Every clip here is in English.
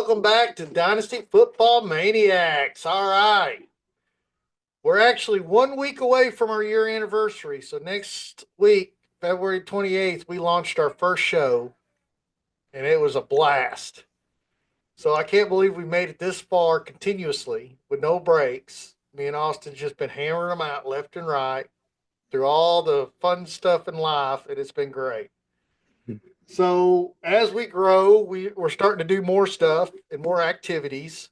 welcome back to Dynasty Football Maniacs. All right. We're actually 1 week away from our year anniversary. So next week, February 28th, we launched our first show, and it was a blast. So I can't believe we made it this far continuously with no breaks. Me and Austin's just been hammering them out left and right through all the fun stuff in life, and it's been great. So as we grow, we're starting to do more stuff and more activities.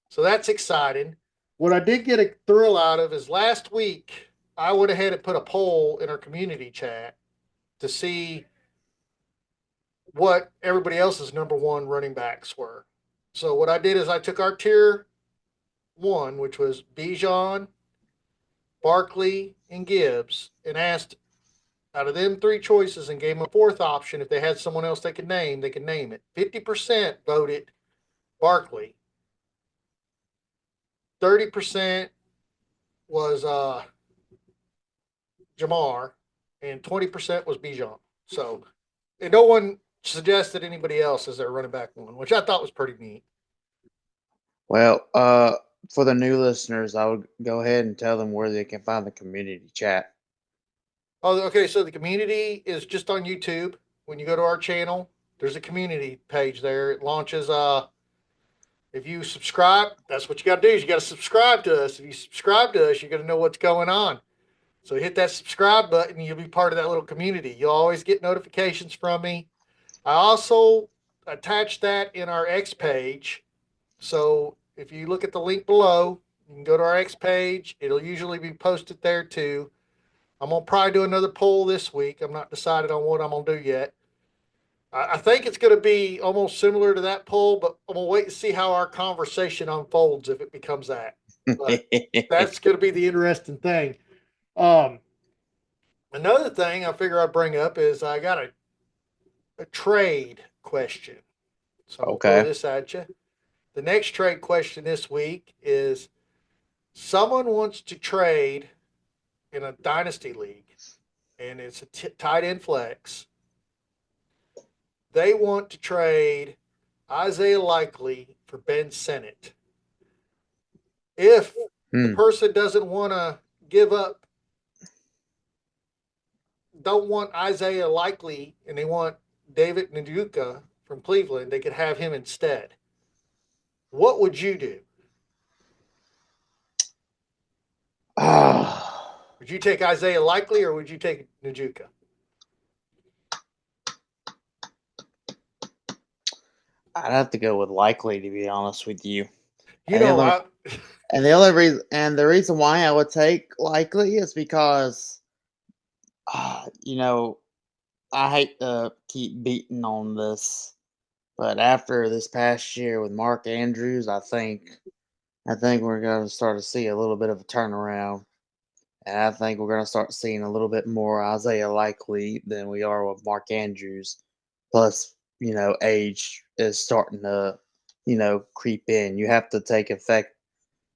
So that's exciting. What I did get a thrill out of is last week I went ahead and put a poll in our community chat to see what everybody else's number one running backs were. So what I did is I took our tier one, which was Bijan, Barkley, and Gibbs, and asked out of them three choices and gave them a fourth option. If they had someone else they could name it. 50% voted Barkley. 30% was Jamar, and 20% was Bijan. So, and no one suggested anybody else as their running back one, which I thought was pretty neat. Well, for the new listeners, I would go ahead and tell them where they can find the community chat. Oh, okay. So the community is just on YouTube. When you go to our channel, there's a community page there. It launches. If you subscribe, that's what you got to do. Is you got to subscribe to us. If you subscribe to us, you're going to know what's going on. So hit that subscribe button. You'll be part of that little community. You'll always get notifications from me. I also attach that in our X page. So if you look at the link below, you can go to our X page. It'll usually be posted there too. I'm gonna probably do another poll this week. I'm not decided on what I'm gonna do yet. I think it's gonna be almost similar to that poll, but I'm gonna wait and see how our conversation unfolds if it becomes that. But that's gonna be the interesting thing. Um, Another thing I figure I'd bring up is I got a trade question. So I'm gonna throw Okay. this at you. The next trade question this week is someone wants to trade in a dynasty league, and it's a tight end flex. They want to trade Isaiah Likely for Ben Sinnott. If the Hmm. person doesn't want to give up, don't want Isaiah Likely, and they want David Njoku from Cleveland, they could have him instead. What would you do? Ah, Would you take Isaiah Likely or would you take Njoku? I'd have to go with likely to be honest with you. You And the know, only and the reason why I would take likely is because you know, I hate to keep beating on this, but after this past year with Mark Andrews, I think we're going to start to see a little bit of a turnaround. And I think we're going to start seeing a little bit more Isaiah Likely than we are with Mark Andrews. Plus, age is starting to, creep in. You have to take effect.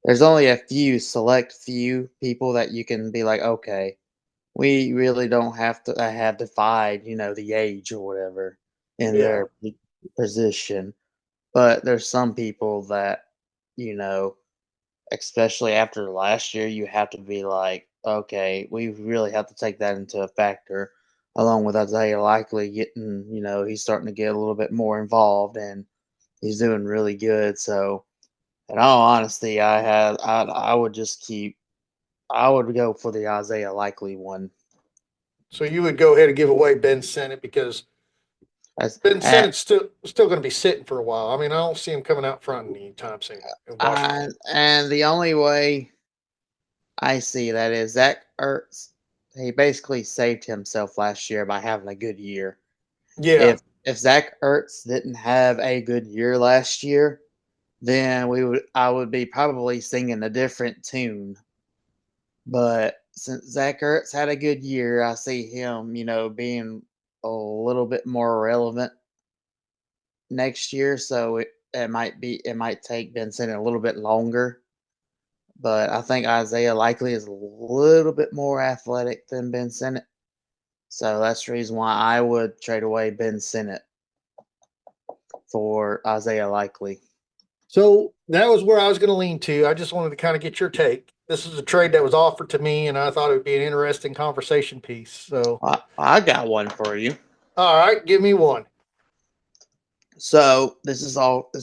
There's only a select few people that you can be like, okay, we really don't have to have defied, the age or whatever in yeah, their position. But there's some people that, you know, especially after last year, you have to be like, okay, we really have to take that into a factor, along with Isaiah Likely getting, he's starting to get a little bit more involved and he's doing really good. So, in all honesty, I would I would go for the Isaiah Likely one. so you would go ahead and give away Ben Sinnott because As, Ben and, Sinnott's still going to be sitting for a while. I mean, I don't see him coming out front anytime soon in Washington. and the only way I see that is Zach Ertz. He basically saved himself last year by having a good year. Yeah, If Zach Ertz didn't have a good year last year, then I would be probably singing a different tune. But since Zach Ertz had a good year, I see him, being a little bit more relevant next year. So it might take Benson a little bit longer. But I think Isaiah likely is a little bit more athletic than Ben Sinnott. So that's the reason why I would trade away Ben Sinnott. for Isaiah Likely. So that was where I was going to lean to. I just wanted to kind of get your take. This is a trade that was offered to me, and I thought it would be an interesting conversation piece. So, I got one for you. all right, give me one. So this is Dynasty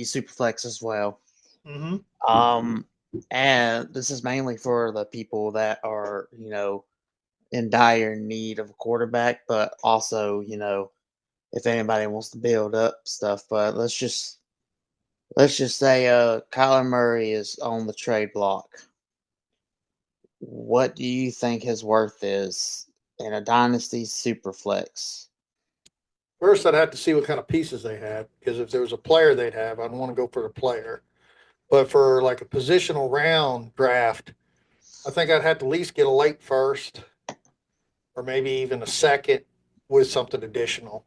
Superflex as well. Mm-hmm. Um, and this is mainly for the people that are, in dire need of a quarterback, but also, if anybody wants to build up stuff. But let's just say Kyler Murray is on the trade block. What do you think his worth is in a Dynasty Superflex? First, I'd have to see what kind of pieces they had, because if there was a player they'd have, I'd want to go for the player. But for like a positional round draft, I think I'd have to at least get a late first or maybe even a second with something additional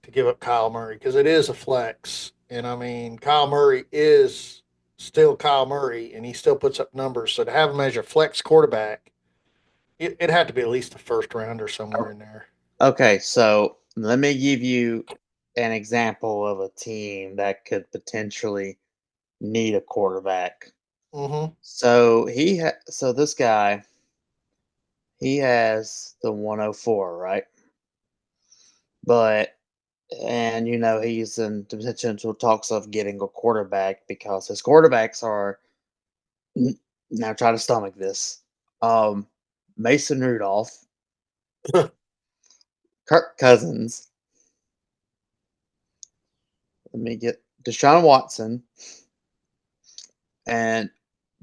to give up Kyle Murray, because it is a flex. And I mean, Kyle Murray is still Kyle Murray and he still puts up numbers. So to have him as your flex quarterback, it had to be at least a first rounder somewhere in there. Okay, so let me give you an example of a team that could potentially need a quarterback. Mm-hmm. So this guy, he has the 104, right? But and he's in the potential talks of getting a quarterback because his quarterbacks are now try to stomach this. Um Mason Rudolph, Kirk Cousins, let me get Deshaun Watson, and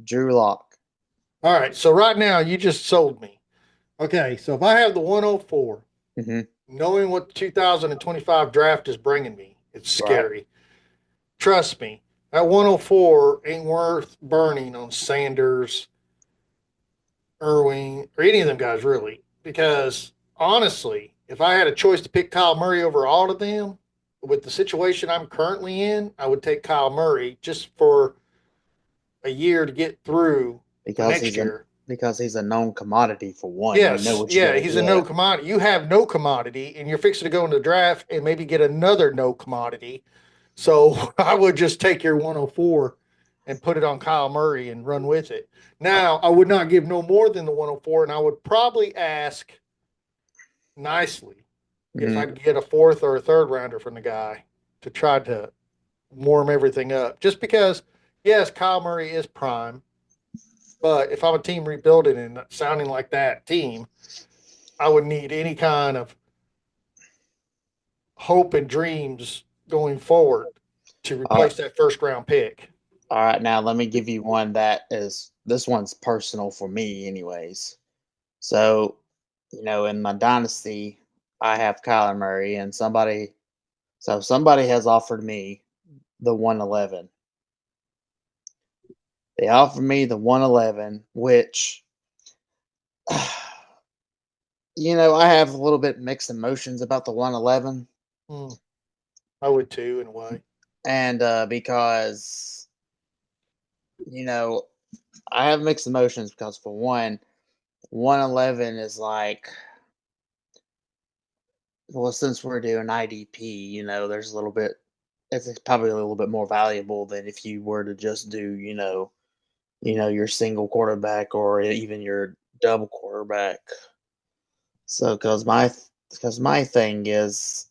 Drew Lock. All right. So right now, you just sold me. Okay. So if I have the 104, Hmm. knowing what the 2025 draft is bringing me, it's Right. scary. Trust me, that 104 ain't worth burning on Sanders, Irving, or any of them guys really. Because honestly, if I had a choice to pick Kyle Murray over all of them, with the situation I'm currently in, I would take Kyle Murray just for a year to get through for because next he's a year. because he's a known commodity for one. You know Yes, what you're yeah, gonna he's a no get. commodity. You have no commodity, and you're fixing to go into the draft and maybe get another no commodity. So I would just take your 104 and put it on Kyle Murray and run with it. Now, I would not give no more than the 104, and I would probably ask nicely if Mhm. I'd get a fourth or a third rounder from the guy to try to warm everything up. Just because, yes, Kyle Murray is prime, but if I'm a team rebuilding and sounding like that team, I would need any kind of hope and dreams going forward to Uh, replace that first round pick. all right, now let me give you one that is this one's personal for me, anyways. So, in my dynasty, I have Kyler Murray, and somebody has offered me the 111. They offered me the 111, which, I have a little bit mixed emotions about the 111, Hmm, I would too, in a way. and because you know I have mixed emotions because for one, 111 is like, well, since we're doing IDP, there's a little bit, it's probably a little bit more valuable than if you were to just do, your single quarterback or even your double quarterback. So, because my thing is,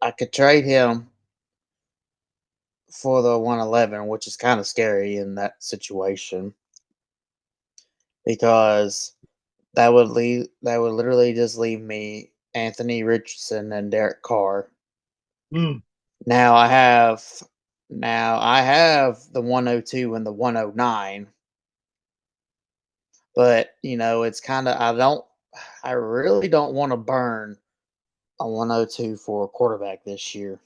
I could trade him for the 111, which is kind of scary in that situation because that would literally just leave me Anthony Richardson and Derek Carr. Hmm. Now I have the 102 and the 109, but it's kind of I really don't want to burn a 102 for a quarterback this year.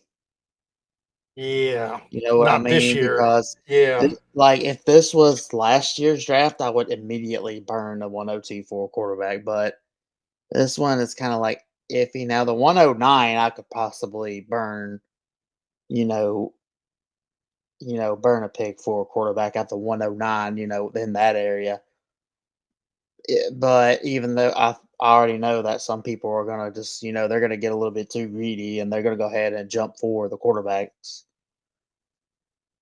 Yeah, You know what I not this mean? year. Because Yeah, like if this was last year's draft, I would immediately burn a 102 for a quarterback, but this one is kind of like iffy. Now the 109 I could possibly you know, burn a pick for a quarterback at the 109, in that area. But even though I already know that some people are gonna just, they're gonna get a little bit too greedy and they're gonna go ahead and jump for the quarterbacks.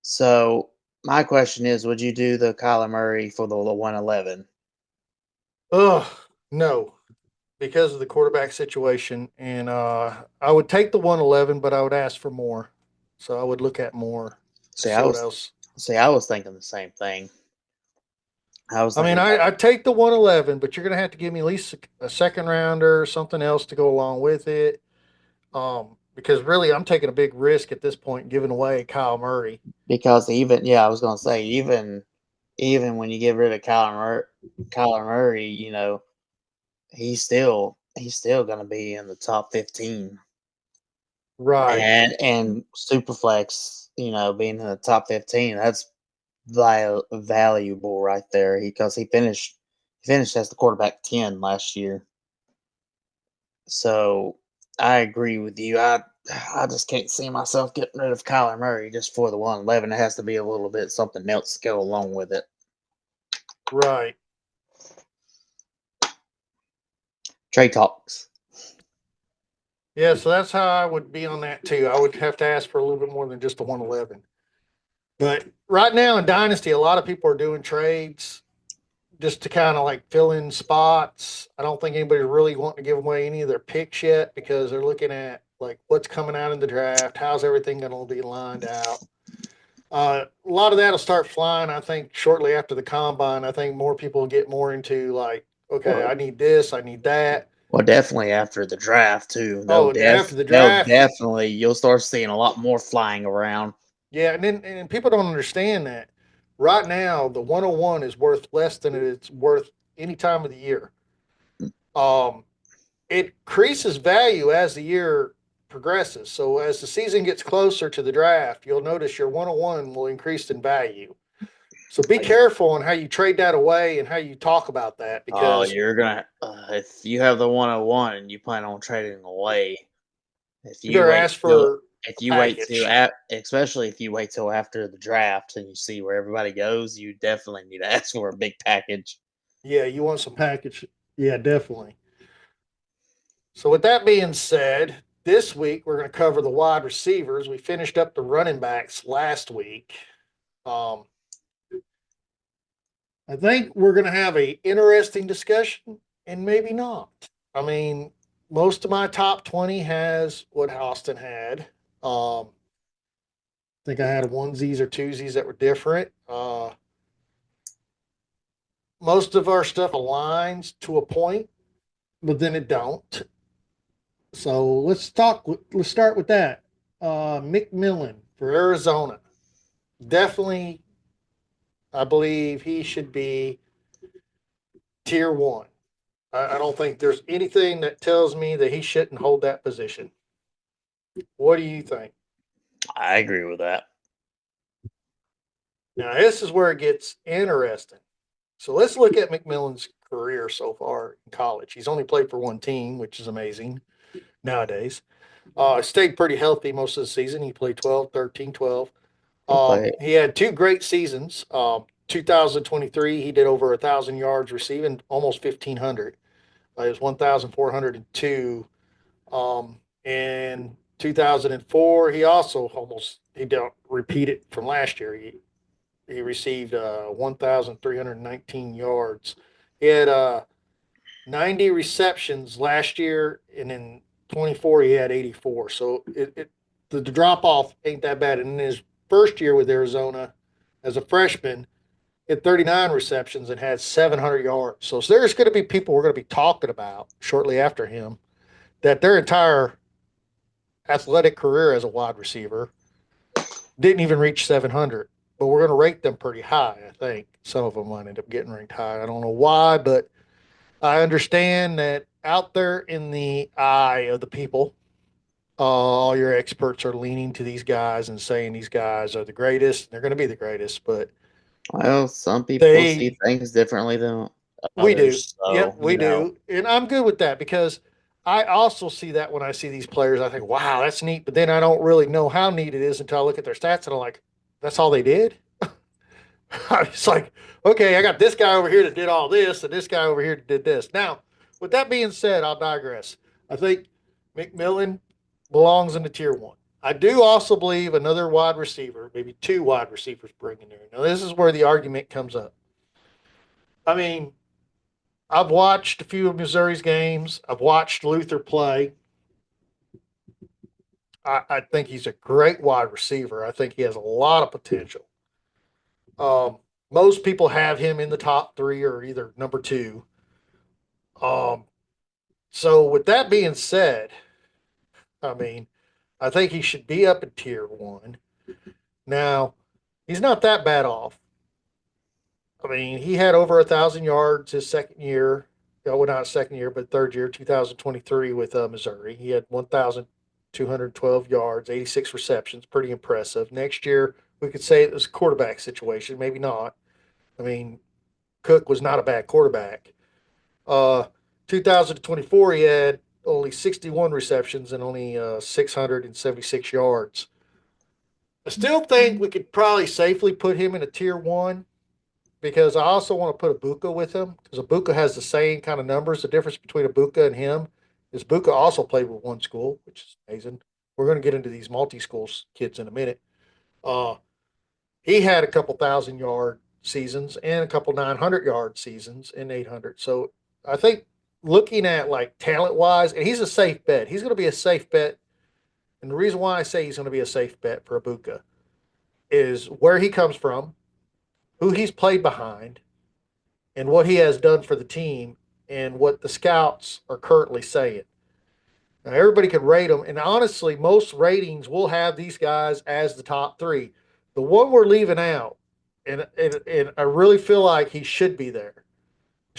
So my question is, would you do the Kyler Murray for the 111? Ugh, no, because of the quarterback situation, and I would take the 111, but I would ask for more. So I would look at more to See, I see what was else. I was thinking the same thing. I was I mean, thinking about I take the 111, but you're going to have to give me at least a second rounder or something else to go along with it. Because really, I'm taking a big risk at this point, giving away Kyle Murray. because even yeah, I was gonna say even when you get rid of Kyler Murray, he's still gonna be in the top 15. Right, And Superflex, being in the top 15, that's valuable right there because he finished as the quarterback 10 last year. So I agree with you. I just can't see myself getting rid of Kyler Murray just for the 111. It has to be a little bit something else to go along with it. right. Trade talks. Yeah, so that's how I would be on that too. I would have to ask for a little bit more than just the 111. But right now in Dynasty, a lot of people are doing trades just to kind of like fill in spots. I don't think anybody's really wanting to give away any of their picks yet because they're looking at like what's coming out in the draft, how's everything going to be lined out. A lot of that'll start flying, I think, shortly after the combine. I think more people get more into like, okay, Well, I need this, I need that. well, definitely after the draft too. Oh, and after the They'll draft, definitely you'll start seeing a lot more flying around. yeah, and people don't understand that right now the 101 is worth less than it's worth any time of the year. Um, it increases value as the year progresses. So as the season gets closer to the draft, you'll notice your 101 will increase in value. So be Like, careful on how you trade that away and how you talk about that oh, because you're gonna if you have the 101 and you plan on trading away, if you you better wait ask till for if a you wait till package. especially if you wait till after the draft and you see where everybody goes, you definitely need to ask for a big package. Yeah, you want some package. Yeah, definitely. So with that being said, this week we're going to cover the wide receivers. We finished up the running backs last week. Um, I think we're going to have a interesting discussion, and maybe not. I mean, most of my top 20 has what Houston had. I think I had onesies or twosies that were different. Most of our stuff aligns to a point, but then it don't. So let's talk. Let's start with that. McMillan for Arizona. Definitely, I believe he should be tier one. I don't think there's anything that tells me that he shouldn't hold that position. What do you think? I agree with that. Now, this is where it gets interesting. So let's look at McMillan's career so far in college. He's only played for one team, which is amazing nowadays. Stayed pretty healthy most of the season. He played 12, 13, 12. Okay. He had two great seasons. 2023, he did over 1,000 yards receiving, almost 1,500. It was 1,402. In 2004, he also he don't repeat it from last year. He received 1,319 yards. He had 90 receptions last year, and in 24 he had 84. So the drop off ain't that bad. And in his first year with Arizona as a freshman, he had 39 receptions and had 700 yards. So there's going to be people we're going to be talking about shortly after him that their entire athletic career as a wide receiver didn't even reach 700. But we're going to rate them pretty high, I think. Some of them might end up getting ranked high. I don't know why, but I understand that out there in the eye of the people, all your experts are leaning to these guys and saying these guys are the greatest. They're going to be the greatest, but Well, some people see they, things differently than we do. others, Yep, so we do. And I'm good with that because I also see that when I see these players, I think, wow, that's neat. But then I don't really know how neat it is until I look at their stats and I'm like, that's all they did? It's like, okay, I got this guy over here that did all this and this guy over here that did this. Now, with that being said, I'll digress. I think McMillan belongs in the tier one. I do also believe another wide receiver, maybe two wide receivers, bring in there. Now, this is where the argument comes up. I mean, I've watched a few of Missouri's games. I've watched Luther play. I think he's a great wide receiver. I think he has a lot of potential. Um, Most people have him in the top three or either number two. Um, so, with that being said, I mean, I think he should be up in tier one. Now, he's not that bad off. I mean, he had over 1,000 yards his second year. Well, not second year, but third year, 2023 with Missouri. He had 1,212 yards, 86 receptions. Pretty impressive. Next year, we could say it was a quarterback situation. Maybe not. I mean, Cook was not a bad quarterback. Uh, 2024, he had only 61 receptions and only 676 yards. I still think we could probably safely put him in a tier one because I also want to put Abuka with him because Abuka has the same kind of numbers. The difference between Abuka and him is Abuka also played with one school, which is amazing. We're going to get into these multi-school kids in a minute. Uh, he had a couple 1,000 yard seasons and a couple 900 yard seasons in 800. So I think looking at like talent wise, and he's a safe bet. He's going to be a safe bet. And the reason why I say he's going to be a safe bet for Abuka is where he comes from, who he's played behind, and what he has done for the team, and what the scouts are currently saying. Now, everybody can rate them, and honestly, most ratings will have these guys as the top three. The one we're leaving out, and I really feel like he should be there,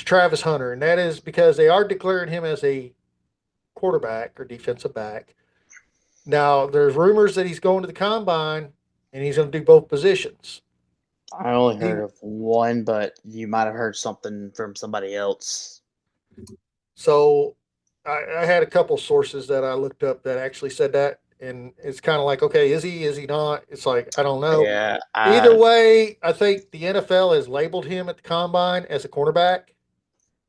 is Travis Hunter, and that is because they are declaring him as a quarterback or defensive back. Now, there's rumors that he's going to the combine and he's going to do both positions. I only He heard of one, but you might have heard something from somebody else. So I had a couple sources that I looked up that actually said that, and it's kind of like, okay, is he? Is he not? It's like I don't know. Yeah, Either way, I think the NFL has labeled him at the combine as a cornerback.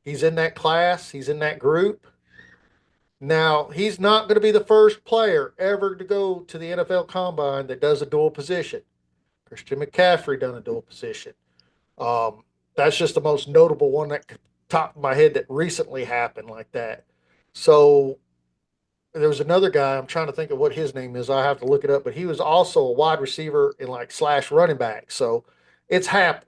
He's in that class. He's in that group. Now he's not going to be the first player ever to go to the NFL combine that does a dual position. Christian McCaffrey done a dual position. Um, that's just the most notable one that top of my head that recently happened like that. So there was another guy. I'm trying to think of what his name is. I have to look it up, but he was also a wide receiver and like slash running back. So it's happened.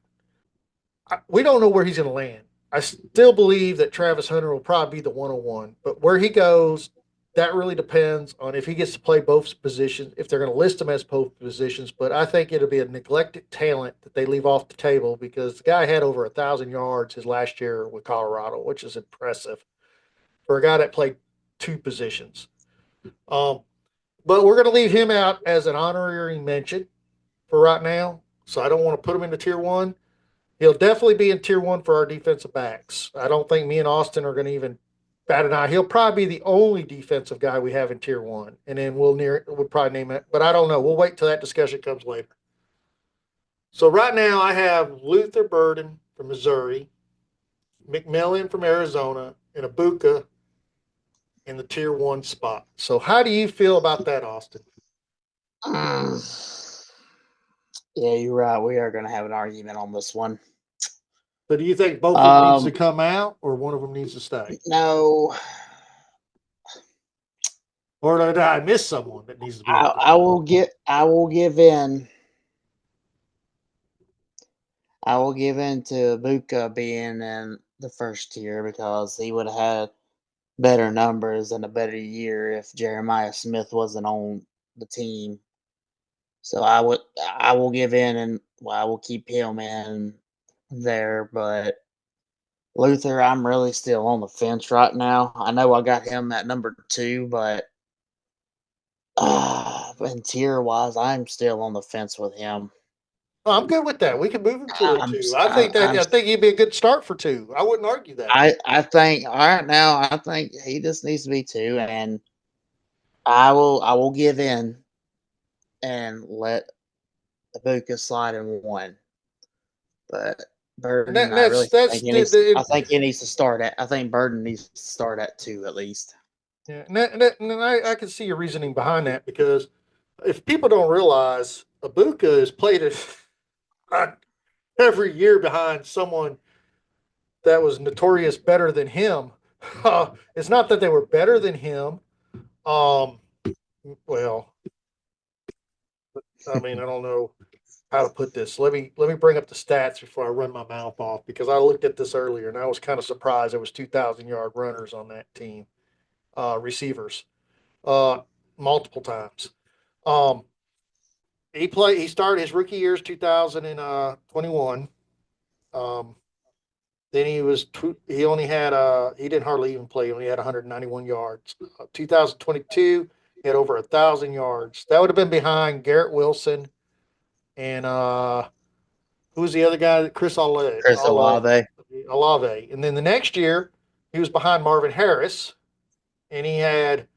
We don't know where he's going to land. I still believe that Travis Hunter will probably be the 101, but where he goes, that really depends on if he gets to play both positions, if they're going to list him as both positions. But I think it'll be a neglected talent that they leave off the table because the guy had over 1,000 yards his last year with Colorado, which is impressive for a guy that played two positions. Um, but we're going to leave him out as an honorary mention for right now. So I don't want to put him into tier one. He'll definitely be in tier one for our defensive backs. I don't think me and Austin are going to even bat an eye. He'll probably be the only defensive guy we have in tier one, and then we'll probably name it. But I don't know. We'll wait till that discussion comes later. So right now I have Luther Burden from Missouri, McMillan from Arizona, and Abuka in the tier one spot. So how do you feel about that, Austin? Yeah, you're right. We are going to have an argument on this one. So do you think both of them needs to come out, or one of them needs to stay, No, or did I miss someone that needs to be up there? I will get. I will give in. I will give in to Buka being in the first tier because he would have had better numbers and a better year if Jeremiah Smith wasn't on the team. So I will give in and well, I will keep him in there, but Luther, I'm really still on the fence right now. I know I got him at number two, but and tier wise, I'm still on the fence with him. Oh, I'm good with that. We can move him to a I'm, two. I'm, I think he'd be a good start for two. I wouldn't argue that. I think right now, I think he just needs to be two, and I will give in and let Ibuka slide in one. But And Burden. that, I really that's think he needs. the I think he needs to start at. I think Burden needs to start at 2 at least. yeah, I can see your reasoning behind that because if people don't realize, Egbuka has played it every year behind someone that was notorious better than him. It's not that they were better than him. Um, well, I mean, I don't know how to put this. Let me bring up the stats before I run my mouth off because I looked at this earlier and I was kind of surprised there was 2,000-yard runners on that team, receivers, uh, multiple times. Um, he started his rookie years 2021. Um, then he only had he didn't hardly even play. He only had 191 yards. 2022 he had over 1,000 yards. That would have been behind Garrett Wilson and who's the other guy? Chris Olave. Chris Olave. Olave. And then the next year he was behind Marvin Harris, and he had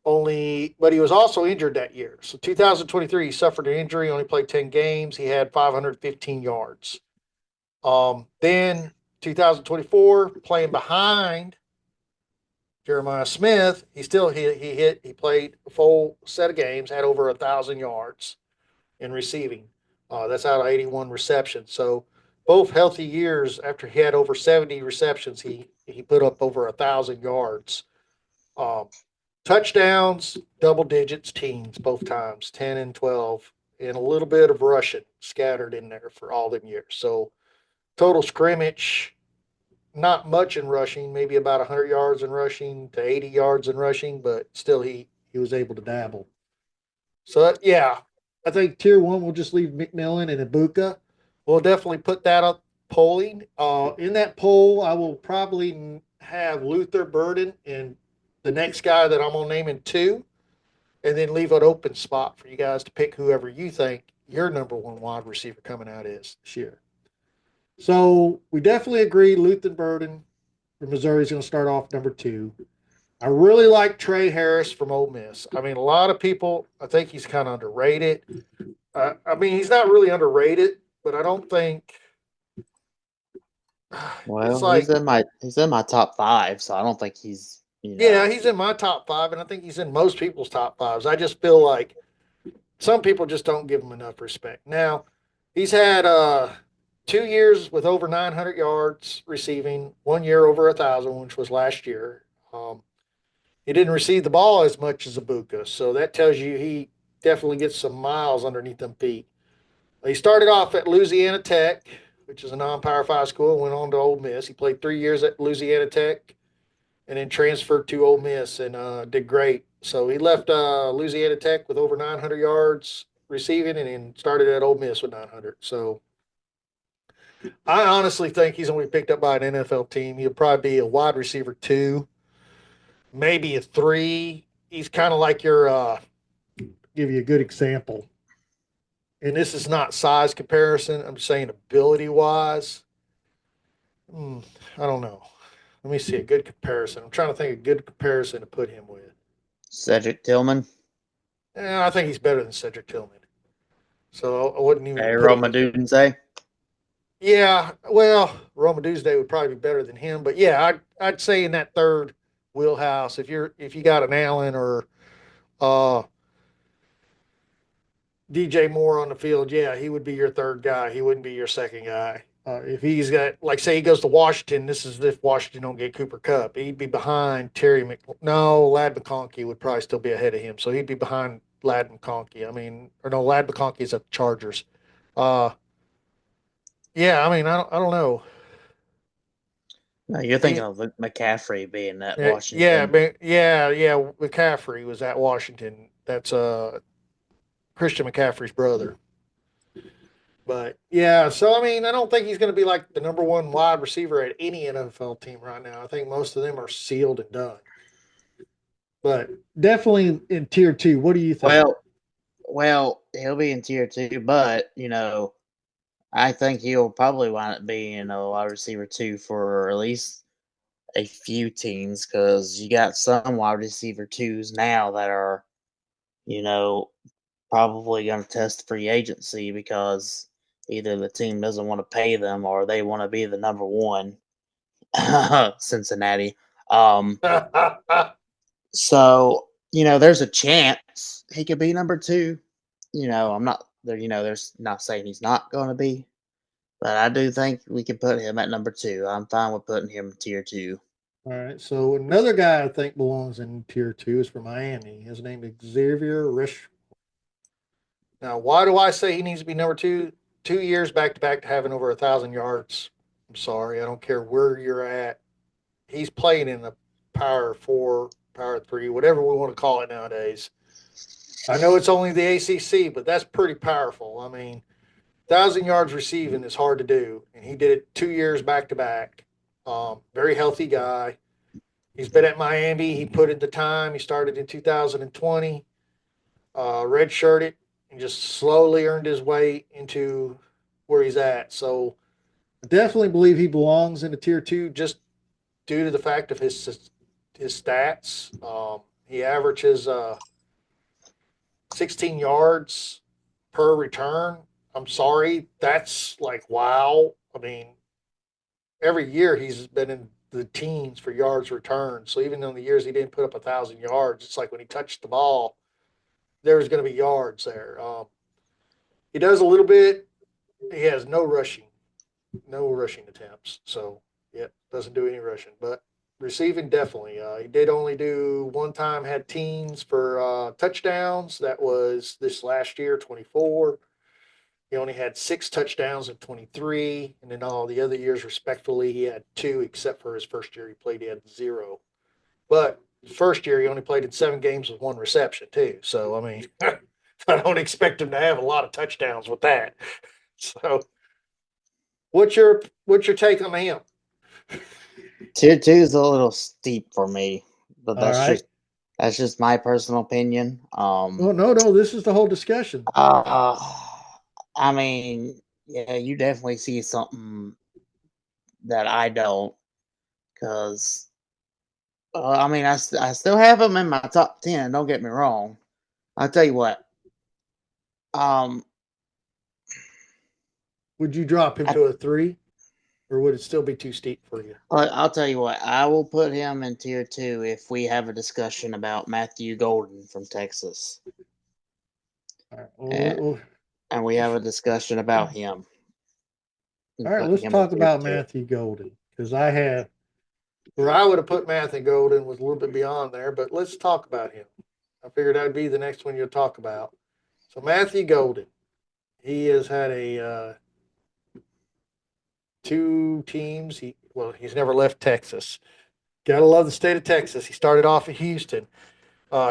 but he was also injured that year. So 2023 he suffered an injury, only played 10 games. He had 515 yards. Then 2024, playing behind Jeremiah Smith, he played a full set of games, had over 1,000 yards in receiving. That's out of 81 receptions. So both healthy years after he had over 70 receptions, he put up over 1,000 yards. Um, Touchdowns, double digits, teens both times, 10 and 12, and a little bit of rushing scattered in there for all them years. So total scrimmage, not much in rushing, maybe about 100 yards in rushing to 80 yards in rushing, but still he was able to dabble. So yeah, I think tier one we'll just leave McMillan and Egbuka. We'll definitely put that up polling. In that poll, I will probably have Luther Burden and the next guy that I'm gonna name in two, and then leave an open spot for you guys to pick whoever you think your number one wide receiver coming out is this year. So we definitely agree Luther Burden from Missouri is going to start off number two. I really like Tre Harris from Ole Miss. I mean, a lot of people, I think he's kind of underrated. I mean, he's not really underrated, but I don't think it's Well, like, he's in my top 5, so I don't think he's yeah, he's in my top five, and I think he's in most people's top fives. I just feel like some people just don't give him enough respect. Now, he's had 2 years with over 900 yards receiving, 1 year over 1,000, which was last year. He didn't receive the ball as much as Egbuka, so that tells you he definitely gets some miles underneath them feet. He started off at Louisiana Tech, which is a non-power five school, went on to Ole Miss. He played 3 years at Louisiana Tech and then transferred to Ole Miss and did great. So he left Louisiana Tech with over 900 yards receiving and then started at Ole Miss with 900. So I honestly think he's going to be picked up by an NFL team. He'll probably be a wide receiver two, maybe a three. He's kind of like your, give you a good example. And this is not size comparison. I'm saying ability wise. I don't know. Let me see a good comparison. I'm trying to think of a good comparison to put him with. Cedric Tillman. I think he's better than Cedric Tillman. So I wouldn't even put him Roma as. Dudensay. Yeah, well, Roma Tuesday would probably be better than him, but yeah, I'd say in that third wheelhouse, if you got an Allen or uh, DJ Moore on the field, yeah, he would be your third guy. He wouldn't be your second guy. If he's got, like, say he goes to Washington, this is if Washington don't get Cooper Kupp, he'd be behind Terry Mc. No, Lad McConkey would probably still be ahead of him, so he'd be behind Lad McConkey. I mean, or no, Lad McConkey's at the Chargers. Uh, yeah, I mean, I don't know. No, you're thinking He, of McCaffrey being at yeah, Washington. yeah. McCaffrey was at Washington. That's Christian McCaffrey's brother. But yeah, so I mean, I don't think he's going to be like the number one wide receiver at any NFL team right now. I think most of them are sealed and done. But definitely in tier two. What do you think? Well, he'll be in tier 2, but I think he'll probably wind up being a wide receiver 2 for at least a few teams because you got some wide receiver 2s now that are, you know, probably going to test free agency because Either the team doesn't want to pay them or they want to be the number one. Cincinnati. So, there's a chance he could be number two. I'm not there, there's not saying he's not going to be, but I do think we can put him at number two. I'm fine with putting him tier two. All right. So another guy I think belongs in tier two is for Miami. His name is Xavier Rish. Now, why do I say he needs to be number two? 2 years back to back to having over 1,000 yards. I'm sorry, I don't care where you're at. He's playing in the power four, power three, whatever we want to call it nowadays. I know it's only the ACC, but that's pretty powerful. I mean, 1,000 yards receiving is hard to do, and he did it 2 years back to back. Very healthy guy. He's been at Miami. He put in the time. He started in 2020, redshirted, and just slowly earned his way into where he's at. So I definitely believe he belongs in the tier two just due to the fact of his stats. He averages 16 yards per return. I'm sorry, that's like wow. I mean, every year he's been in the teens for yards returned. So even in the years he didn't put up 1,000 yards, it's like when he touched the ball, there's going to be yards there. He does a little bit. He has no rushing attempts. So yeah, doesn't do any rushing, but receiving definitely. He did only do one time had teens for touchdowns. That was this last year, 24. He only had 6 touchdowns in 23, and then all the other years, respectfully, he had 2, except for his first year he played, he had 0. But his first year, he only played in 7 games with 1 reception, too. So, I mean, I don't expect him to have a lot of touchdowns with that. So, what's your take on him? Tier two is a little steep for me, but All that's right. just my personal opinion. Oh no, this is the whole discussion. Uh, I mean, yeah, you definitely see something that I don't, because I mean, I still have him in my top 10. Don't get me wrong. I'll tell you what. Um, Would you drop him I, to a 3, or would it still be too steep for you? I'll tell you what. I will put him in tier two if we have a discussion about Matthew Golden from Texas, All right. and and we have a discussion about him All and right, putting let's him in talk tier about two. Matthew Golden because I had where I would have put Matthew Golden was a little bit beyond there, but let's talk about him. I figured that'd be the next one you'll talk about. So Matthew Golden, he has had a 2 teams. He's never left Texas. Gotta love the state of Texas. He started off at Houston.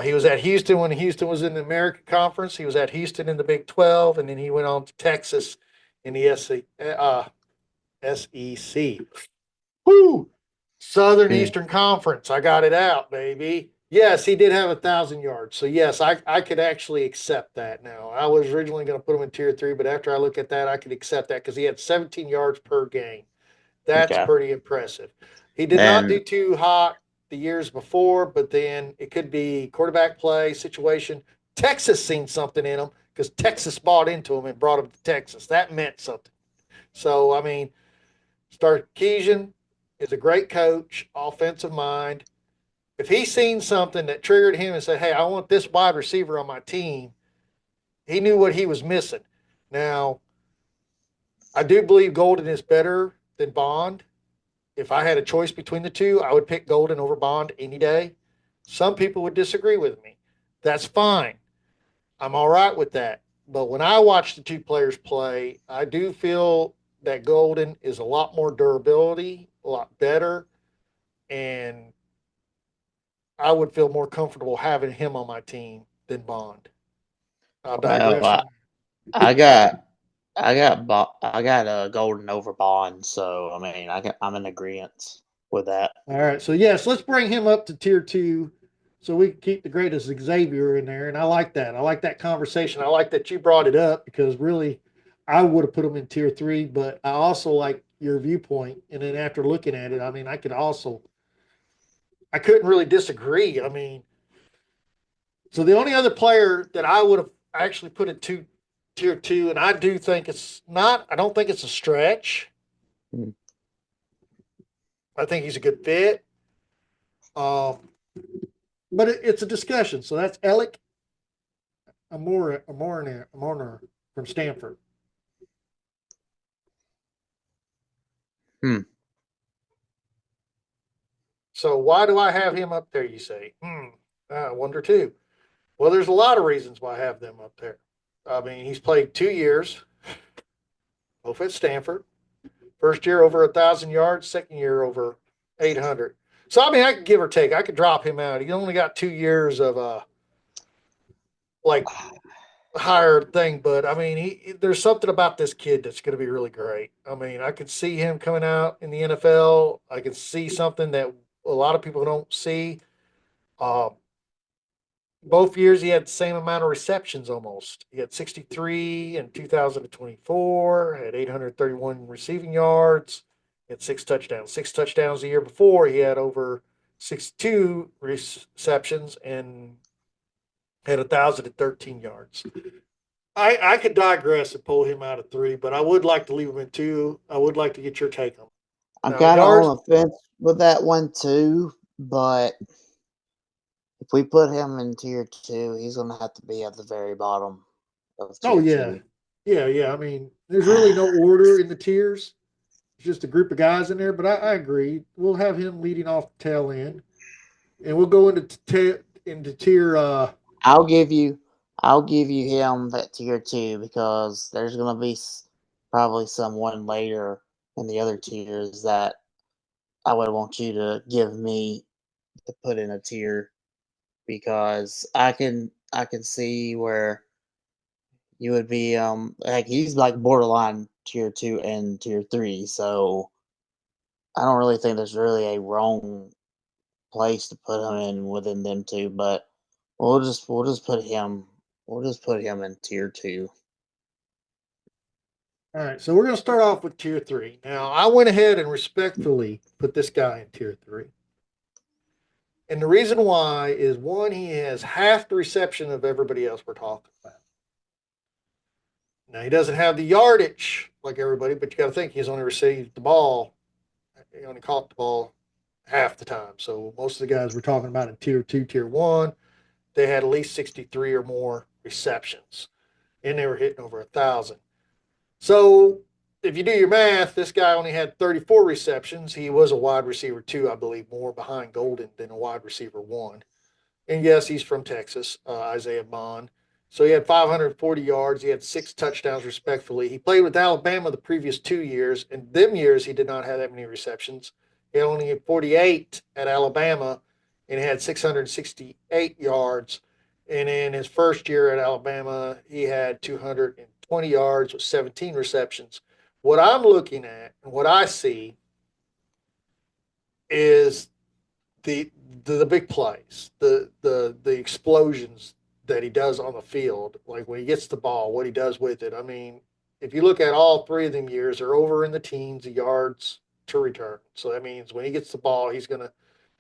He was at Houston when Houston was in the American Conference. He was at Houston in the Big 12, and then he went on to Texas in the SEC. Woo! Southern Yeah. Eastern Conference. I got it out, baby. Yes, he did have 1,000 yards. So yes, I could actually accept that now. I was originally going to put him in tier three, but after I look at that, I could accept that because he had 17 yards per game. That's Okay. pretty impressive. He did not do And too hot the years before, but then it could be quarterback play situation. Texas seen something in him because Texas bought into him and brought him to Texas. That meant something. So I mean, Sarkisian is a great coach, offensive mind. If he's seen something that triggered him and said, "Hey, I want this wide receiver on my team," he knew what he was missing. Now, I do believe Golden is better than Bond. If I had a choice between the two, I would pick Golden over Bond any day. Some people would disagree with me. That's fine. I'm all right with that. But when I watch the two players play, I do feel that Golden is a lot more durability, a lot better, and I would feel more comfortable having him on my team than Bond. I'll well, digress from I got I got a Golden over Bond, so I mean, I'm in agreement with that. All right. So yes, let's bring him up to tier two so we can keep the greatest Xavier in there. And I like that. I like that conversation. I like that you brought it up because really I would have put him in tier three, but I also like your viewpoint. And then after looking at it, I mean, I couldn't really disagree. I mean, so the only other player that I would have actually put in tier two, and I do think it's not. I don't think it's a stretch. Hmm. I think he's a good fit. Um, but it's a discussion. So that's Alec Amorner from Stanford. Hmm. So why do I have him up there? You say, I wonder too. Well, there's a lot of reasons why I have them up there. I mean, he's played 2 years, both at Stanford. First year over 1,000 yards, second year over 800. So I mean, I could give or take. I could drop him out. He only got 2 years of like higher thing, but I mean, there's something about this kid that's going to be really great. I mean, I could see him coming out in the NFL. I can see something that a lot of people don't see. Uh, both years he had the same amount of receptions almost. He had 63 in 2024, had 831 receiving yards, he had six touchdowns. Six touchdowns the year before, he had over 62 receptions and had 1,013 yards. I could digress and pull him out of three, but I would like to leave him in two. I would like to get your take on him. I'm Now, kind of yards, on the fence with that one too, but if we put him in tier two, he's going to have to be at the very bottom of oh, tier yeah. two. Yeah. I mean, there's really no order in the tiers. It's just a group of guys in there, but I agree. We'll have him leading off the tail end, and we'll go into tier. I'll give you, I'll give you him at tier two because there's going to be probably someone later in the other tiers that I would want you to give me to put in a tier because I can see where you would be like he's like borderline tier two and tier three, so I don't really think there's really a wrong place to put him in within them two, but we'll just put him in tier two. All right, so we're going to start off with tier three. Now, I went ahead and respectfully put this guy in tier three. And the reason why is one, he has half the reception of everybody else we're talking about. Now, he doesn't have the yardage like everybody, but you got to think he's only received the ball, he only caught the ball half the time. So most of the guys we're talking about in tier two, tier one, they had at least 63 or more receptions, and they were hitting over 1,000. So if you do your math, this guy only had 34 receptions. He was a wide receiver two, I believe, more behind Golden than a wide receiver one. And yes, he's from Texas, Isaiah Bond. So he had 540 yards. He had six touchdowns, respectfully. He played with Alabama the previous 2 years. And them years, he did not have that many receptions. He only had 48 at Alabama and had 668 yards. And in his first year at Alabama, he had 220 yards with 17 receptions. What I'm looking at and what I see is the the big plays, the explosions that he does on the field, like when he gets the ball, what he does with it. I mean, if you look at all three of them years, they're over in the teens of yards to return. So that means when he gets the ball, he's gonna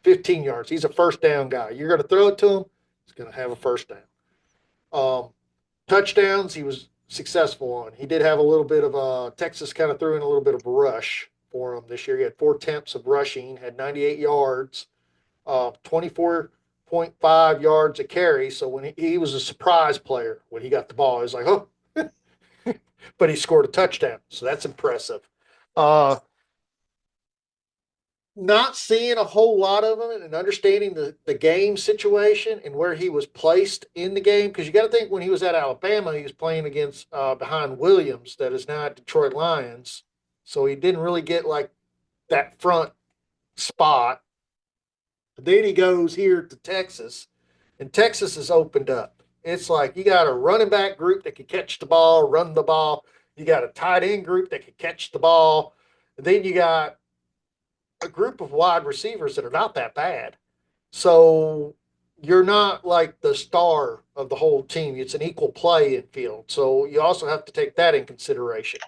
15 yards. He's a first down guy. You're gonna throw it to him, he's gonna have a first down. Um, touchdowns, he was successful on. He did have a little bit of Texas kind of threw in a little bit of a rush for him this year. He had four attempts of rushing, had 98 yards, 24.5 yards a carry. So when he was a surprise player when he got the ball, he was like, oh, but he scored a touchdown. So that's impressive. Uh, not seeing a whole lot of him and understanding the game situation and where he was placed in the game. Because you got to think when he was at Alabama, he was playing against behind Williams, that is now at Detroit Lions. So he didn't really get like that front spot. But then he goes here to Texas, and Texas has opened up. It's like you got a running back group that can catch the ball, run the ball. You got a tight end group that can catch the ball. And then you got a group of wide receivers that are not that bad. So you're not like the star of the whole team. It's an equal play in field. So you also have to take that in consideration.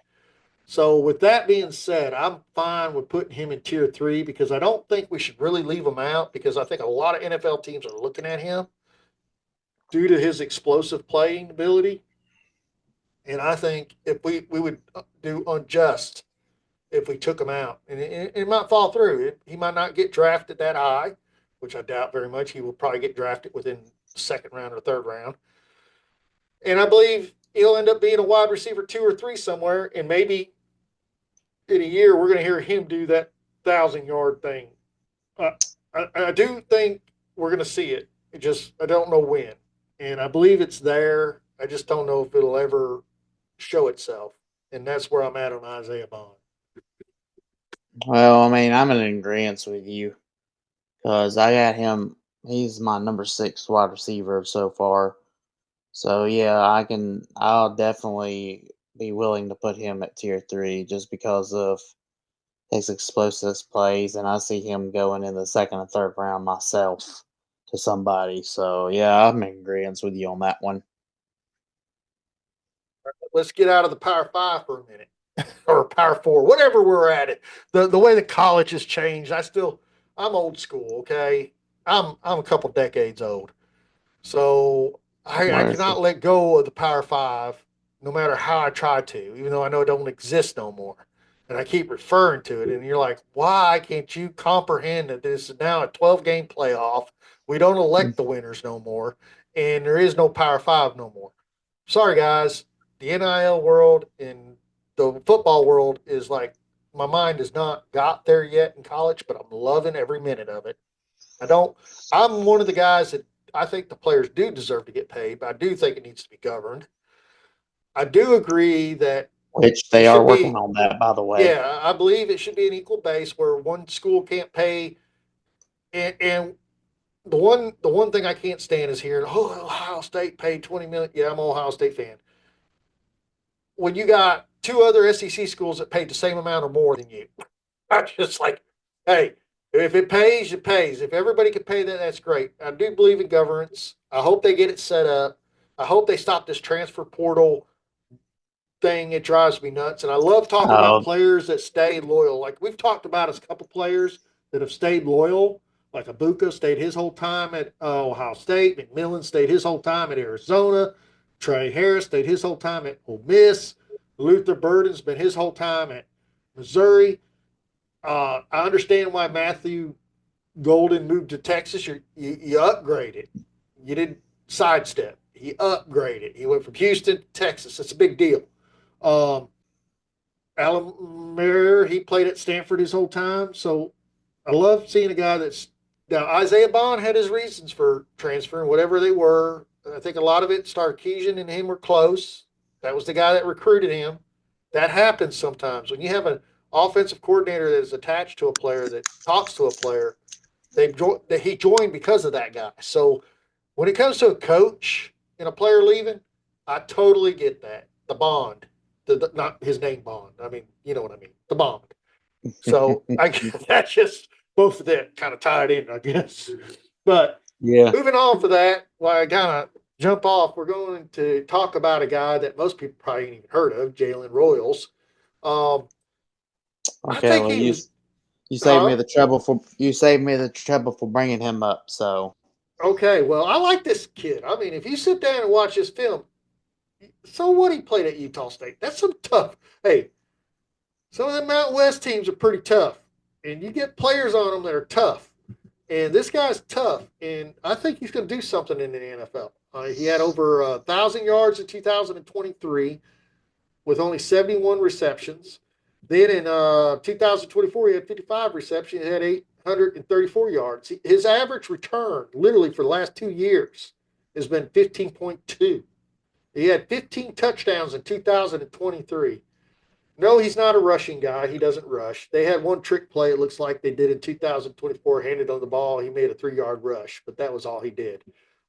So with that being said, I'm fine with putting him in tier three because I don't think we should really leave him out because I think a lot of NFL teams are looking at him due to his explosive playing ability. And I think if we would do unjust if we took him out, and it might fall through. He might not get drafted that high, which I doubt very much. He will probably get drafted within the second round or third round. And I believe he'll end up being a wide receiver 2 or 3 somewhere, and maybe in a year we're going to hear him do that 1,000 yard thing. Uh, I do think we're going to see it. I don't know when, and I believe it's there. I just don't know if it'll ever show itself, and that's where I'm at on Isaiah Bond. Well, I mean, I'm in agreement with you because I got him. He's my number 6 wide receiver so far. So yeah, I'll definitely be willing to put him at tier 3 just because of his explosive plays, and I see him going in the second and third round myself to somebody. So yeah, I'm in agreement with you on that one. Let's get out of the Power Five for a minute, or Power Four, whatever we're at it. The way the college has changed, I'm old school. Okay, I'm a couple decades old, so I Where is cannot he? let go of the Power Five, no matter how I try to, even though I know it don't exist no more. And I keep referring to it, and you're like, why can't you comprehend that this is now a 12 game playoff? We don't elect the winners no more, and there is no Power Five no more. Sorry, guys. The NIL world and the football world is like, my mind has not got there yet in college, but I'm loving every minute of it. I don't, I'm one of the guys that I think the players do deserve to get paid, but I do think it needs to be governed. I do agree that Which it they are should working be, on that, by the way. yeah, I believe it should be an equal base where one school can't pay. And the one thing I can't stand is hearing, oh, Ohio State paid 20 million. Yeah, I'm an Ohio State fan. When you got 2 other SEC schools that paid the same amount or more than you, I'm just like, hey, if it pays, it pays. If everybody can pay that, that's great. I do believe in governance. I hope they get it set up. I hope they stop this transfer portal thing. It drives me nuts. And I love talking about Uh, players that stay loyal. Like we've talked about a couple players that have stayed loyal. Like Egbuka stayed his whole time at Ohio State. McMillan stayed his whole time at Arizona. Tre Harris stayed his whole time at Ole Miss. Luther Burden's been his whole time at Missouri. I understand why Matthew Golden moved to Texas. You upgraded. You didn't sidestep. He upgraded. He went from Houston to Texas. That's a big deal. Um, Alan Mayer, he played at Stanford his whole time. So I love seeing a guy that's now Isaiah Bond had his reasons for transferring, whatever they were. I think a lot of it Sarkeesian and him were close. That was the guy that recruited him. That happens sometimes when you have an offensive coordinator that is attached to a player that talks to a player. He joined because of that guy. So when it comes to a coach and a player leaving, I totally get that. The bond, not his name Bond. I mean, you know what I mean. The bond. So I that's just both of that kind of tied in, I guess. But yeah. moving on for that, while I kind of jump off, we're going to talk about a guy that most people probably ain't even heard of, Jalen Royals. Um, I Okay. think Well, he was, you saved me huh? the trouble for bringing him up. So Okay, well, I like this kid. I mean, if you sit down and watch this film, so what he played at Utah State. That's some tough. Hey, some of the Mountain West teams are pretty tough, and you get players on them that are tough. And this guy's tough, and I think he's going to do something in the NFL. He had over 1,000 yards in 2023 with only 71 receptions. Then in 2024, he had 55 receptions. He had 834 yards. His average return, literally for the last 2 years, has been 15.2. He had 15 touchdowns in 2023. No, he's not a rushing guy. He doesn't rush. They had one trick play, it looks like they did in 2024, handed on the ball. He made a 3 yard rush, but that was all he did.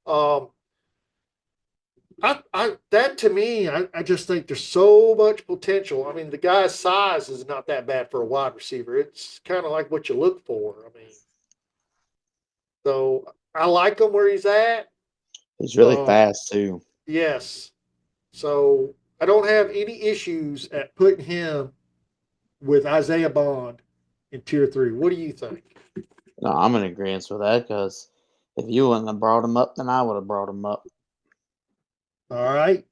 Um, that to me, I just think there's so much potential. I mean, the guy's size is not that bad for a wide receiver. It's kind of like what you look for. I mean, so I like him where he's at. he's really Um, fast too. yes. So I don't have any issues at putting him with Isaiah Bond in tier 3. What do you think? No, I'm in agreement with that because if you wouldn't have brought him up, then I would have brought him up. All right.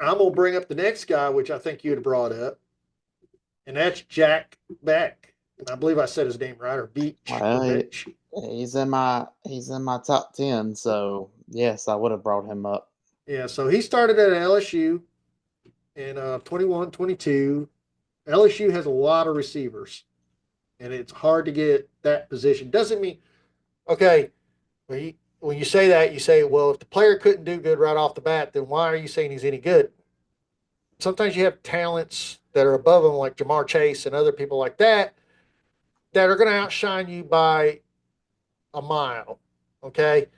I'm gonna bring up the next guy, which I think you'd have brought up, and that's Jack Beck. And I believe I said his name right, or Beach, or Well, Beach. he's in my top 10, so yes, I would have brought him up. Yeah, so he started at LSU in 21, 22. LSU has a lot of receivers, and it's hard to get that position. Doesn't mean, okay, when you say that, you say, well, if the player couldn't do good right off the bat, then why are you saying he's any good? Sometimes you have talents that are above him, like Jamar Chase and other people like that are going to outshine you by a mile. Okay.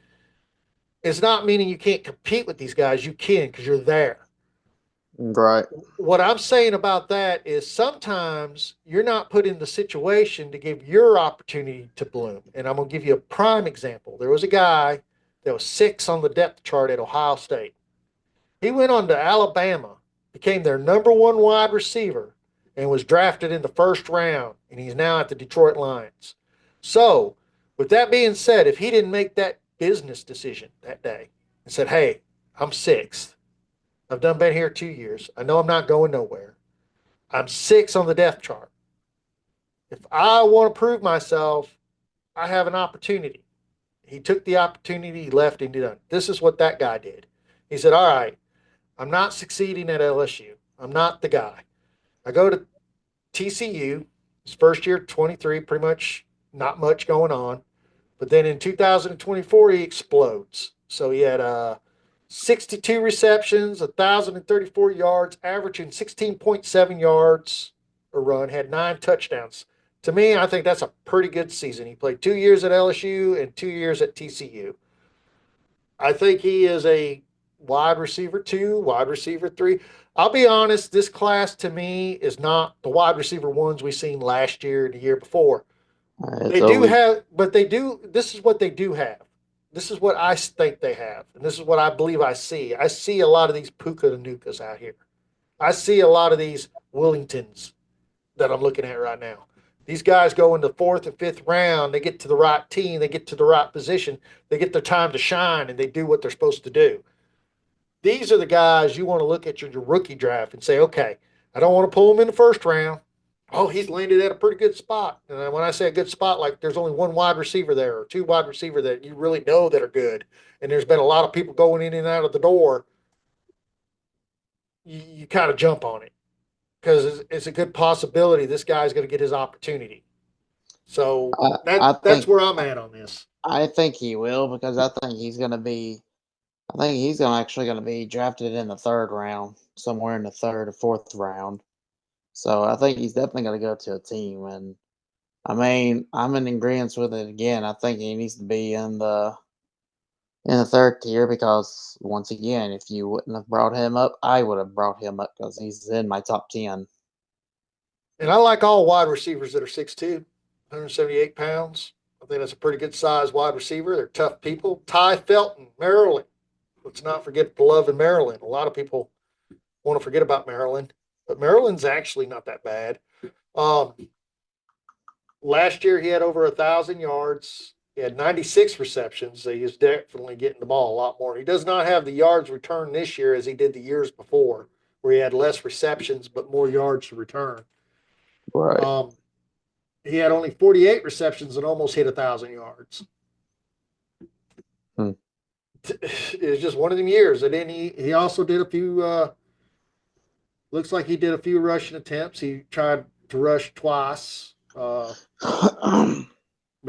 It's not meaning you can't compete with these guys. You can because you're there. Right. What I'm saying about that is sometimes you're not put in the situation to give your opportunity to bloom. And I'm going to give you a prime example. There was a guy that was 6 on the depth chart at Ohio State. He went on to Alabama, became their number one wide receiver, and was drafted in the first round. And he's now at the Detroit Lions. So, with that being said, if he didn't make that business decision that day and said, hey, I'm sixth, I've done been here 2 years, I know I'm not going nowhere, I'm 6 on the depth chart. If I want to prove myself, I have an opportunity. He took the opportunity, he left, and he done. This is what that guy did. He said, all right, I'm not succeeding at LSU. I'm not the guy. I go to TCU. His first year, 23, pretty much not much going on. But then in 2024, he explodes. So he had 62 receptions, 1,034 yards, averaging 16.7 yards a run, had 9 touchdowns. To me, I think that's a pretty good season. He played 2 years at LSU and 2 years at TCU. I think he is a wide receiver 2, wide receiver 3. I'll be honest, this class to me is not the wide receiver ones we seen last year and the year before. It's They do over. have, but they do. This is what they do have. This is what I think they have, and this is what I believe I see. I see a lot of these Puka Nukas out here. I see a lot of these Willingtons that I'm looking at right now. These guys go in the fourth and fifth round. They get to the right team. They get to the right position. They get their time to shine, and they do what they're supposed to do. These are the guys you want to look at your rookie draft and say, okay, I don't want to pull him in the first round. Oh, he's landed at a pretty good spot. And when I say a good spot, like there's only one wide receiver there or 2 wide receiver that you really know that are good. And there's been a lot of people going in and out of the door. You kind of jump on it because it's a good possibility this guy's going to get his opportunity. So I I that's think where I'm at on this. I think he will because I think he's gonna be. I think he's gonna actually gonna be drafted in the third round, somewhere in the third or fourth round. So I think he's definitely gonna go to a team, and I mean I'm in agreement with it again. I think he needs to be in the third tier because once again, if you wouldn't have brought him up, I would have brought him up because he's in my top 10. And I like all wide receivers that are 6'2", 178 pounds. I think that's a pretty good size wide receiver. They're tough people. Ty Felton, Maryland. Let's not forget the love in Maryland. A lot of people want to forget about Maryland, but Maryland's actually not that bad. Um, Last year he had over 1,000 yards. He had 96 receptions, so he's definitely getting the ball a lot more. He does not have the yards returned this year as he did the years before, where he had less receptions but more yards to return. Right. Um, he had only 48 receptions and almost hit 1,000 yards. Hmm. It was just one of them years. And then he also did a few. Looks like he did a few rushing attempts. He tried to rush twice, but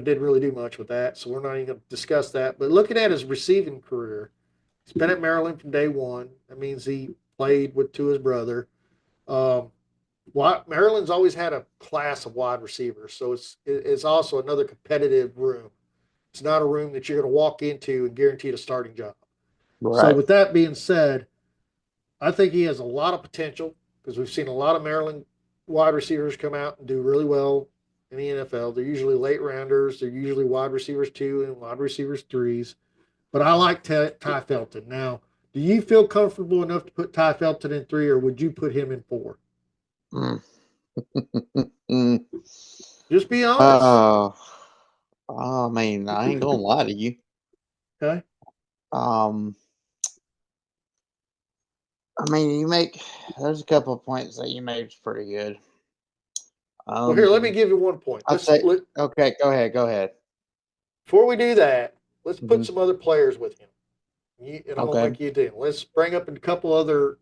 didn't really do much with that. So we're not even going to discuss that. But looking at his receiving career, he's been at Maryland from day one. That means he played with to his brother. Um, Maryland's always had a class of wide receivers, so it's also another competitive room. It's not a room that you're going to walk into and guaranteed a starting job. So, Right. with that being said, I think he has a lot of potential because we've seen a lot of Maryland wide receivers come out and do really well in the NFL. They're usually late rounders. They're usually wide receivers 2 and wide receivers 3s. But I like Ty Felton. Now, do you feel comfortable enough to put Ty Felton in 3, or would you put him in 4? Mm. Mm. Just be honest. Uh, I mean, I ain't gonna lie to you. Okay. Um, I mean, there's a couple of points that you made pretty good. Well, here, let me Um, give you one point. I'd say okay. Go ahead. Go ahead. Before we do that, let's put Hmm. some other players with him. And I'm gonna Okay. make you a deal. Let's bring up a couple other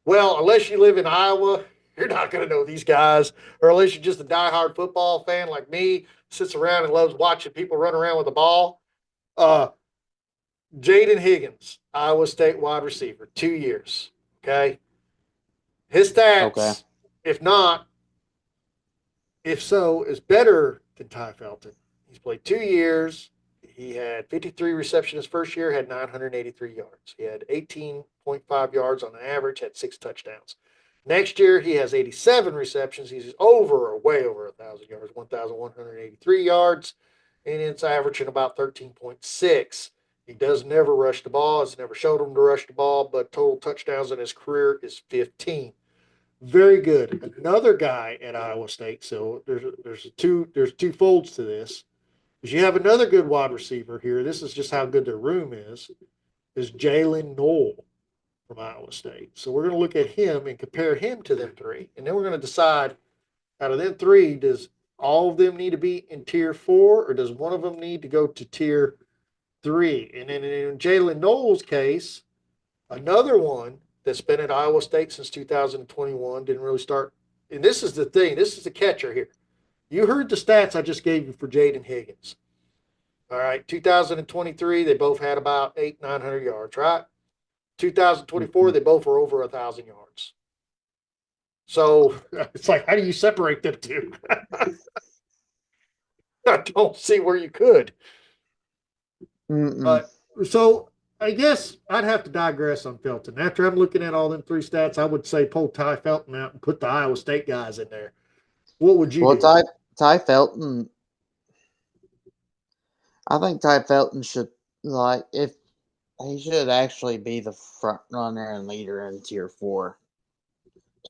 well, unless you live in Iowa, you're not gonna know these guys, or unless you're just a diehard football fan like me, sits around and loves watching people run around with the ball. Uh, Jaden Higgins, Iowa State wide receiver, 2 years. Okay, his Okay. stats, if not, if so, is better than Ty Felton. He's played 2 years. He had 53 receptions his first year, had 983 yards. He had 18.5 yards on average, had 6 touchdowns. Next year, he has 87 receptions. He's way over 1,000 yards, 1,183 yards, and it's averaging about 13.6. He does never rush the ball. Has never showed him to rush the ball, but total touchdowns in his career is 15. Very good. Another guy at Iowa State. So there's two folds to this. Because you have another good wide receiver here. This is just how good their room is Jalen Knoll from Iowa State. So we're going to look at him and compare him to them three. And then we're going to decide out of them three, does all of them need to be in tier four, or does one of them need to go to tier three? And then in Jalen Knowles' case, another one that's been at Iowa State since 2021, didn't really start. And this is the thing, this is the catcher here. You heard the stats I just gave you for Jaden Higgins. All right, 2023, they both had about 900 yards, right? 2024, Mhm. they both were over 1,000 yards. So it's like, how do you separate them two? I don't see where you could. Mm-mm. Uh, so I guess I'd have to digress on Felton. After I'm looking at all them three stats, I would say pull Ty Felton out and put the Iowa State guys in there. What would you Well, do? Ty Felton. I think Ty Felton should if he should actually be the front runner and leader in Tier 4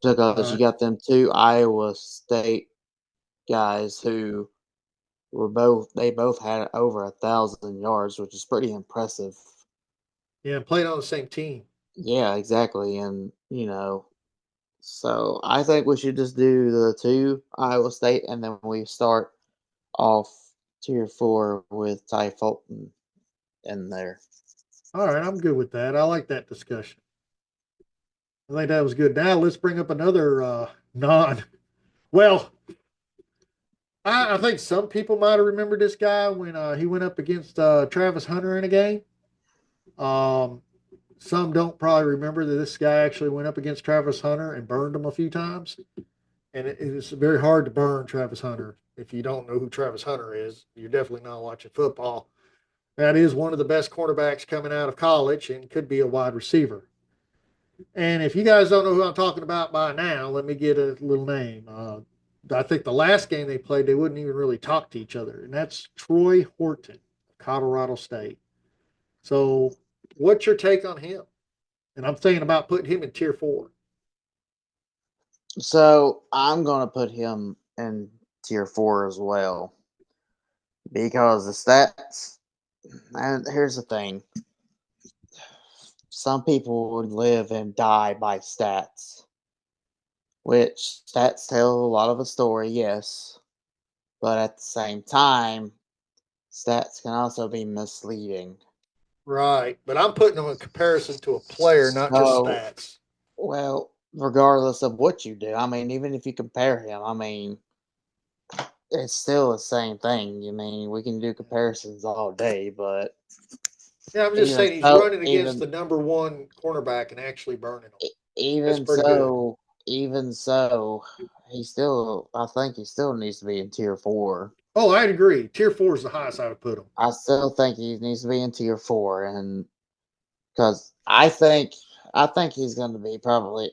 All because you right. got them two Iowa State guys who they both had over 1,000 yards, which is pretty impressive. Yeah, playing on the same team. Yeah, exactly, and so I think we should just do the two Iowa State, and then we start off Tier 4 with Ty Fulton in there. All right, I'm good with that. I like that discussion. I think that was good. Now let's bring up another non. Well, I think some people might have remembered this guy when he went up against Travis Hunter in a game. Um, some don't probably remember that this guy actually went up against Travis Hunter and burned him a few times. And it's very hard to burn Travis Hunter. If you don't know who Travis Hunter is, you're definitely not watching football. That is one of the best cornerbacks coming out of college and could be a wide receiver. And if you guys don't know who I'm talking about by now, let me get a little name. I think the last game they played, they wouldn't even really talk to each other, and that's Troy Horton, Colorado State. So, what's your take on him? And I'm thinking about putting him in tier four. So I'm gonna put him in Tier 4 as well because the stats. And here's the thing: some people would live and die by stats, which stats tell a lot of a story, yes, but at the same time, stats can also be misleading. Right, but I'm putting him in comparison to a player, not just So, stats. well, regardless of what you do, I mean, even if you compare him, I mean, it's still the same thing. I mean, we can do comparisons all day, but Yeah, I'm just even saying he's so, running against the number one cornerback and actually burning him. That's even pretty good. so, even so, I think he still needs to be in Tier 4. Oh, I'd agree. Tier four is the highest I would put him. I still think he needs to be in Tier 4, and because I think he's probably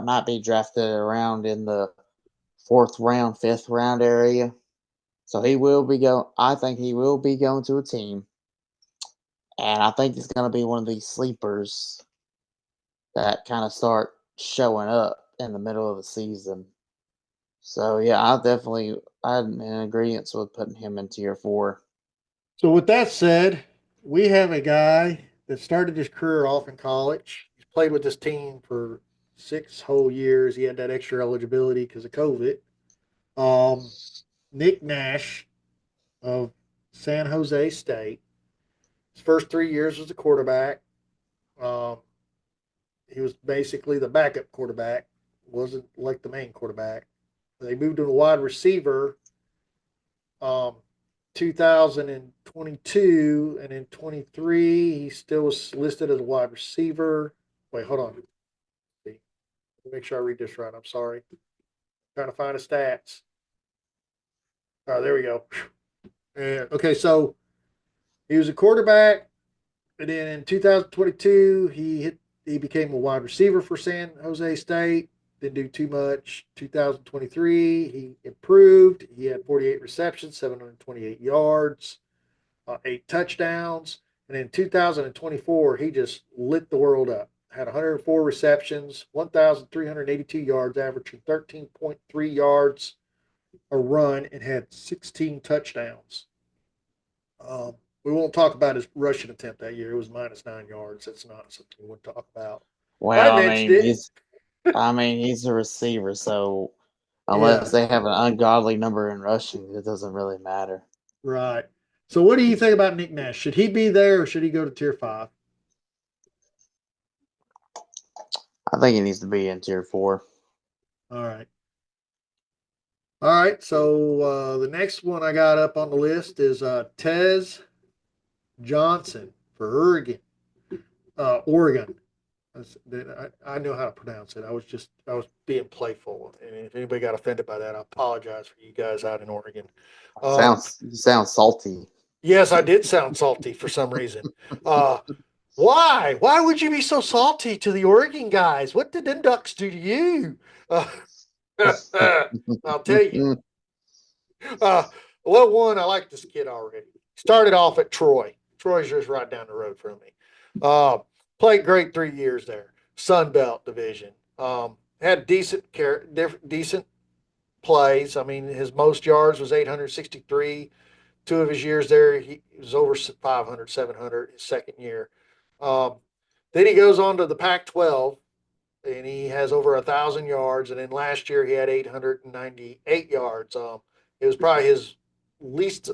might be drafted around in the fourth round, fifth round area. So he will be going. I think he will be going to a team, and I think it's going to be one of these sleepers that kind of start showing up in the middle of the season. So yeah, I'm in agreement with putting him in Tier 4. So with that said, we have a guy that started his career off in college. He's played with this team for 6 whole years. He had that extra eligibility because of COVID. Um, Nick Nash of San Jose State. His first 3 years was a quarterback. Um, he was basically the backup quarterback, wasn't like the main quarterback. They moved him to wide receiver, um, 2022, and in 23 he still was listed as a wide receiver. Wait, hold on. Let me make sure I read this right. I'm sorry. Trying to find the stats. Oh, there we go. And, okay, so he was a quarterback, and then in 2022 he became a wide receiver for San Jose State. Didn't do too much. 2023 he improved. He had 48 receptions, 728 yards, 8 touchdowns. And in 2024 he just lit the world up. Had 104 receptions, 1,382 yards, averaging 13.3 yards a run, and had 16 touchdowns. We won't talk about his rushing attempt that year. It was -9 yards. That's not something we want to talk about. I Well, mentioned it. I mean, he's a receiver, so unless Yeah, they have an ungodly number in rushing, it doesn't really matter. right. So, what do you think about Nick Nash? Should he be there or should he go to Tier 5? I think he needs to be in tier 4. All right. All right. So, the next one I got up on the list is Tez Johnson for Oregon. Oregon. I know how to pronounce it. I was being playful, and if anybody got offended by that, I apologize for you guys out in Oregon. Um, You sound salty. yes, I did sound salty for some reason. Uh, why? Why would you be so salty to the Oregon guys? What did the Ducks do to you? Uh, I'll tell you. Uh, well, one, I like this kid already. Started off at Troy. Troy's just right down the road from me. Uh, Played great 3 years there. Sun Belt Division. Had decent plays. I mean, his most yards was 863. 2 of his years there, he was over 500, 700 his second year. Um, then he goes on to the Pac 12 and he has over 1,000 yards. And then last year he had 898 yards. It was probably his least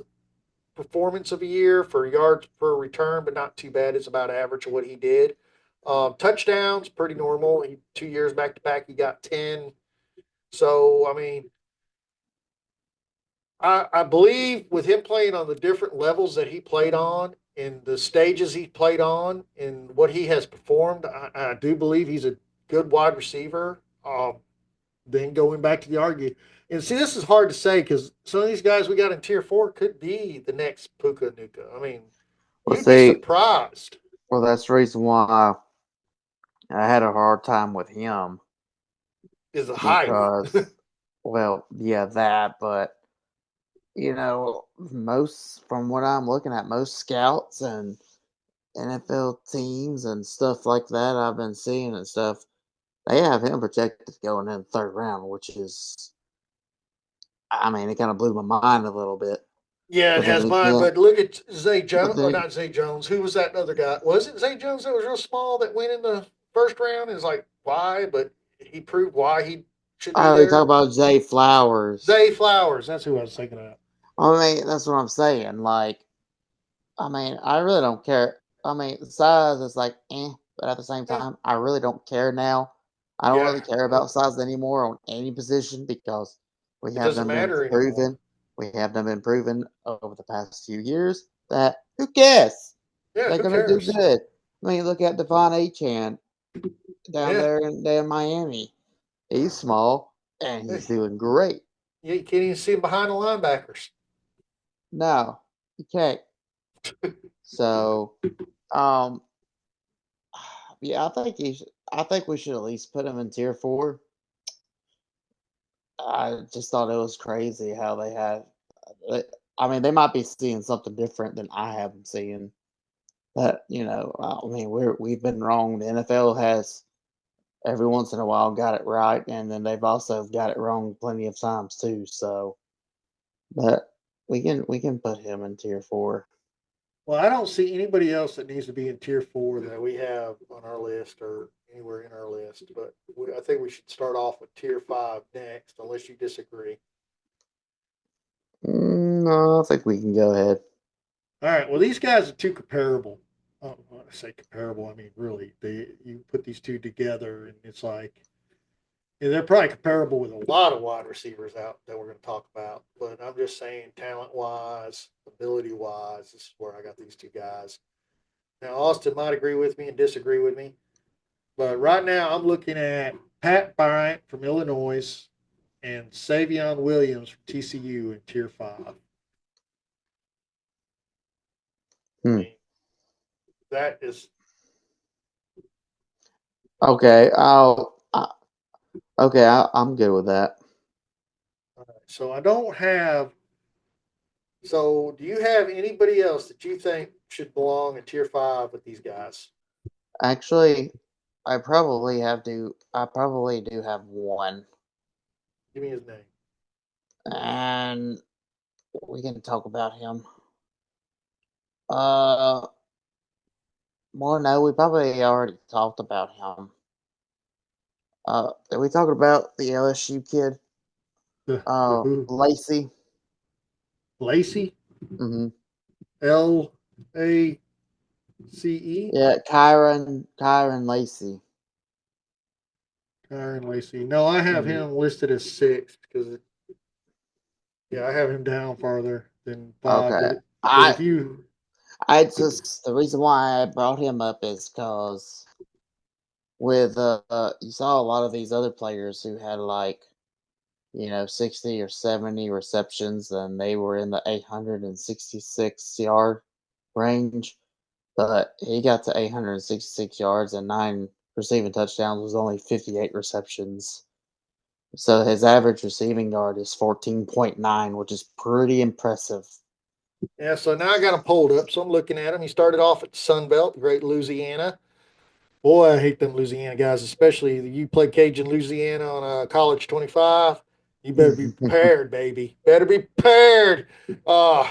performance of a year for yards per return, but not too bad. It's about average of what he did. Touchdowns, pretty normal. 2 years back to back, he got 10. So, I mean, I believe with him playing on the different levels that he played on and the stages he played on and what he has performed, I do believe he's a good wide receiver. Then going back to the argue, and see, this is hard to say because some of these guys we got in tier 4 could be the next Puka Nuka. I mean, Well, you'd be see, surprised. well, that's the reason why I had a hard time with him Is the hype? because, well, yeah, that, but most from what I'm looking at, most scouts and NFL teams and stuff like that I've been seeing and stuff, they have him projected going in the third round, which is, I mean, it kind of blew my mind a little bit. Yeah, it But then has mine. again, But look at Zay but Jones, or then not Zay Jones. Who was that other guy? Was it Zay Jones that was real small that went in the first round? Is like why, but he proved why he should be you talk there. about Zay Flowers. Zay Flowers. That's who I was thinking of. I mean, that's what I'm saying. Like, I mean, I really don't care. I mean, the size is like, but at the same Yeah, time, I really don't care now. I don't yeah. really care about size anymore on any position because we It have doesn't them been matter anymore. proven. We have them been proven over the past few years that who cares? Yeah, They're who gonna do cares? good. I mean, look at Devon Achan down Yeah, there in Miami. He's small and yeah. he's doing great. You can't even see him behind the linebackers. No, you can't. So, um, yeah, I think we should at least put him in tier 4. I just thought it was crazy how they had. uh, I mean, they might be seeing something different than I have them seeing. But I mean, we've been wrong. The NFL has every once in a while got it right, and then they've also got it wrong plenty of times too. So, but we can put him in tier 4. Well, I don't see anybody else that needs to be in tier 4 that we have on our list or anywhere in our list. But I think we should start off with tier 5 next, unless you disagree. No, I think we can go ahead. All right. Well, these guys are too comparable. When I say comparable, I mean really. You put these two together, and it's like, and they're probably comparable with a lot of wide receivers out that we're going to talk about. But I'm just saying, talent wise, ability wise, this is where I got these two guys. Now, Austin might agree with me and disagree with me, but right now I'm looking at Pat Bryant from Illinois and Savion Williams from TCU in Tier 5. I Hmm. mean, that is Okay, I'm good with that. so. I don't have. So, do you have anybody else that you think should belong in Tier 5 with these guys? Actually, I probably do have one, Give me his name. and we can talk about him. Uh, well, no, we probably already talked about him. Are we talking about the LSU kid? The who? Lacey. Lacey? Mm-hmm. Lace? Yeah, Kyron Lacey. Kyron Lacey. No, I have Mm-hmm. him listed as 6 because, yeah, I have him down farther than 5. Okay. But if you, I just the reason why I brought him up is because with you saw a lot of these other players who had like 60 or 70 receptions, and they were in the 866-yard range, but he got to 866 yards and 9 receiving touchdowns was only 58 receptions. So his average receiving yard is 14.9, which is pretty impressive. yeah, so now I got him pulled up. So I'm looking at him. He started off at the Sun Belt, great Louisiana. Boy, I hate them Louisiana guys, especially you play Cajun Louisiana on a college 25. You better be prepared, baby. Better be prepared. Uh,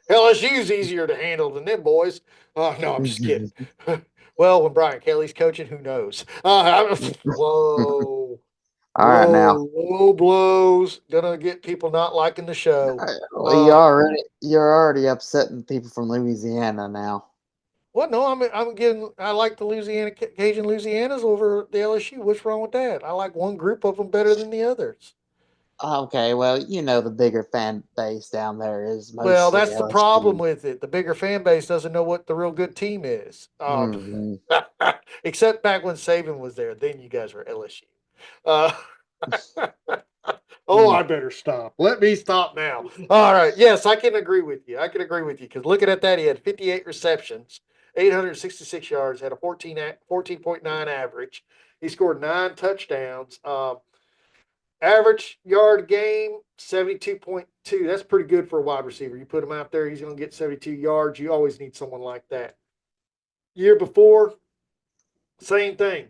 LSU's easier to handle than them boys. No, I'm just kidding. Well, when Brian Kelly's coaching, who knows? Whoa, All right, now low blows. Gonna get people not liking the show. well, Uh, you're already upsetting people from Louisiana now. Well, no, I'm getting. I like the Louisiana Cajun Louisianas over the LSU. What's wrong with that? I like one group of them better than the others. Okay, well, the bigger fan base down there is Well, mostly that's the problem LSU. with it. The bigger fan base doesn't know what the real good team is. Hmm. Except back when Saban was there, then you guys were LSU. Uh, oh, I better stop. Let me stop now. All right. Yes, I can agree with you. I can agree with you because looking at that, he had 58 receptions, 866 yards, had a 14.9 average. He scored 9 touchdowns. Average yard game, 72.2. That's pretty good for a wide receiver. You put him out there, he's going to get 72 yards. You always need someone like that. Year before, same thing.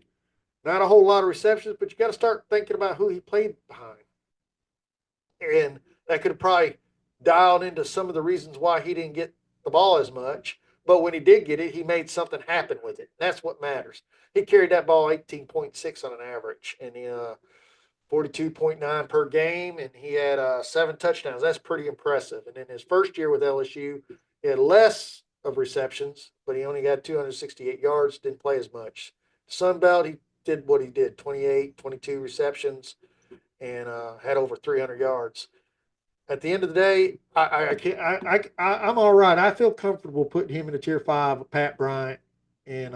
Not a whole lot of receptions, but you got to start thinking about who he played behind. And that could have probably dialed into some of the reasons why he didn't get the ball as much. But when he did get it, he made something happen with it. That's what matters. He carried that ball 18.6 on an average, and 42.9 per game, and he had 7 touchdowns. That's pretty impressive. And in his first year with LSU, he had less of receptions, but he only got 268 yards, didn't play as much. Sun Belt, he did what he did 28, 22 receptions, and had over 300 yards. At the end of the day, I can't. I'm all right. I feel comfortable putting him in a tier 5 with Pat Bryant, and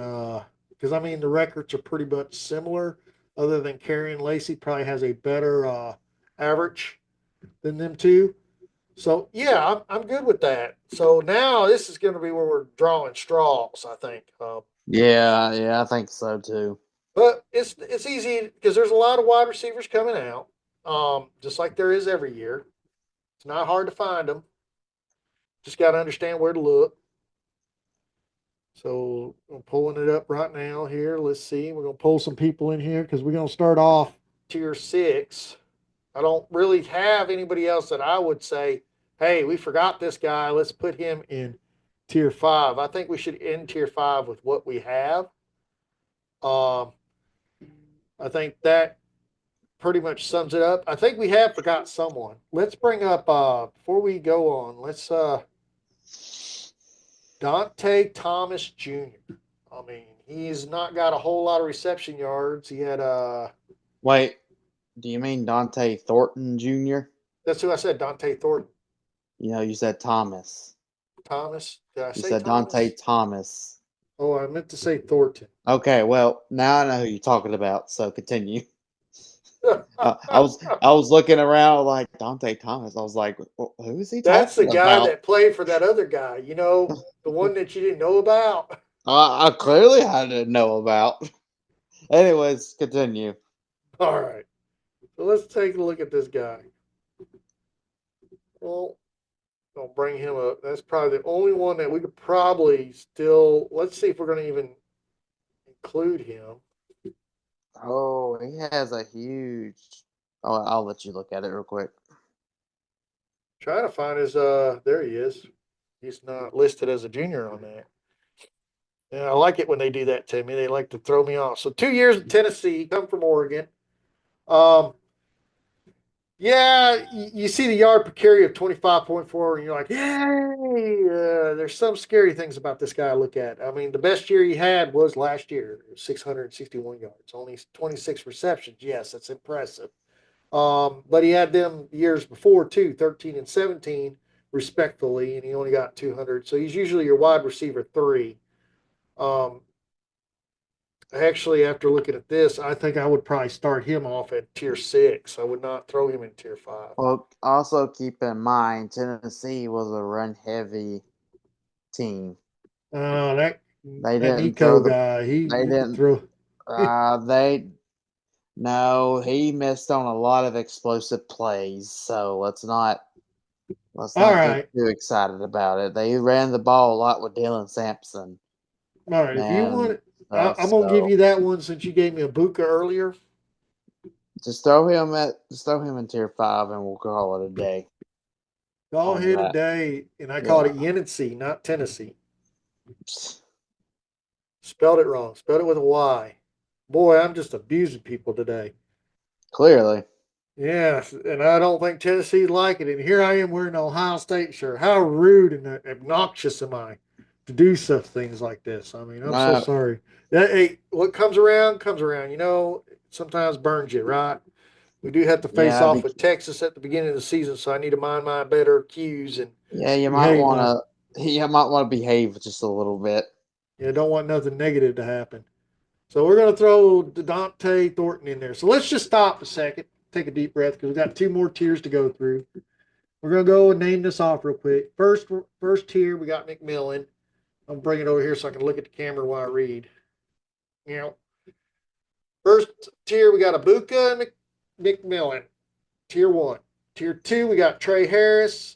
because I mean the records are pretty much similar. Other than Carrion Lacey probably has a better average than them two. So yeah, I'm good with that. So now this is going to be where we're drawing straws, I think. Yeah, I think so too. But it's easy because there's a lot of wide receivers coming out, just like there is every year. It's not hard to find them. Just got to understand where to look. So I'm pulling it up right now here. Let's see. We're going to pull some people in here because we're going to start off tier 6. I don't really have anybody else that I would say, hey, we forgot this guy. Let's put him in Tier 5. I think we should end Tier 5 with what we have. Um, I think that pretty much sums it up. I think we have forgot someone. Let's bring up before we go on. Let's Dante Thomas Jr. I mean, he's not got a whole lot of reception yards. He had Wait, do you mean Dante Thornton Jr.? that's who I said, Dante Thornton. You said Thomas. Thomas. Did I You say said Dante Thomas? Thomas. Oh, I meant to say Thornton. Okay, well, now I know who you're talking about, so continue. I was looking around like Dante Thomas. I was like, who is he That's the talking guy about? that played for that other guy, the one that you didn't know about. I clearly I didn't know about. Anyways, continue. All right. So let's take a look at this guy. Well, I'll bring him up. That's probably the only one that we could probably still. Let's see if we're going to even include him. Oh, he has a huge. Oh, I'll let you look at it real quick. Trying to find his. There he is. He's not listed as a junior on that. And I like it when they do that to me. They like to throw me off. So 2 years in Tennessee, come from Oregon. Um, Yeah, you see the yard per carry of 25.4, and you're like, yay! There's some scary things about this guy I look at. I mean, the best year he had was last year, 661 yards, only 26 receptions. Yes, that's impressive. But he had them years before, too, 13 and 17, respectfully, and he only got 200. So he's usually your wide receiver three. Um, Actually, after looking at this, I think I would probably start him off at tier 6. I would not throw him in tier 5. Well, also keep in mind Tennessee was a run heavy team. That They that didn't throw Nico the. guy, They he could didn't. throw. They no. He missed on a lot of explosive plays. So let's All not get right, too excited about it. They ran the ball a lot with Dylan Sampson, all right. If you and want, I'm gonna give so you that one since you gave me a Buka earlier. just throw him in tier 5, and we'll call it a day Call on here that. today, and I called Yeah. it Yenancy, not Tennessee. Spelled it wrong. Spelled it with a Y. Boy, I'm just abusing people today. Clearly. Yes, and I don't think Tennessee's like it. And here I am wearing an Ohio State shirt. How rude and obnoxious am I to do such things like this? I mean, I'm so Uh, sorry. Hey, what comes around comes around. Sometimes burns you, right? We do have to face yeah, off with Texas at the beginning of the season, so I need to mind my better cues and yeah, you might behave want now. to. You might want to behave just a little bit. Yeah, don't want nothing negative to happen. So we're going to throw Dante Thornton in there. So let's just stop a second, take a deep breath because we've got two more tiers to go through. We're gonna go and name this off real quick. First tier, we got McMillan. I'm bring it over here so I can look at the camera while I read. You know, first tier, we got Egbuka and McMillan. Tier 1. Tier 2, we got Tre Harris,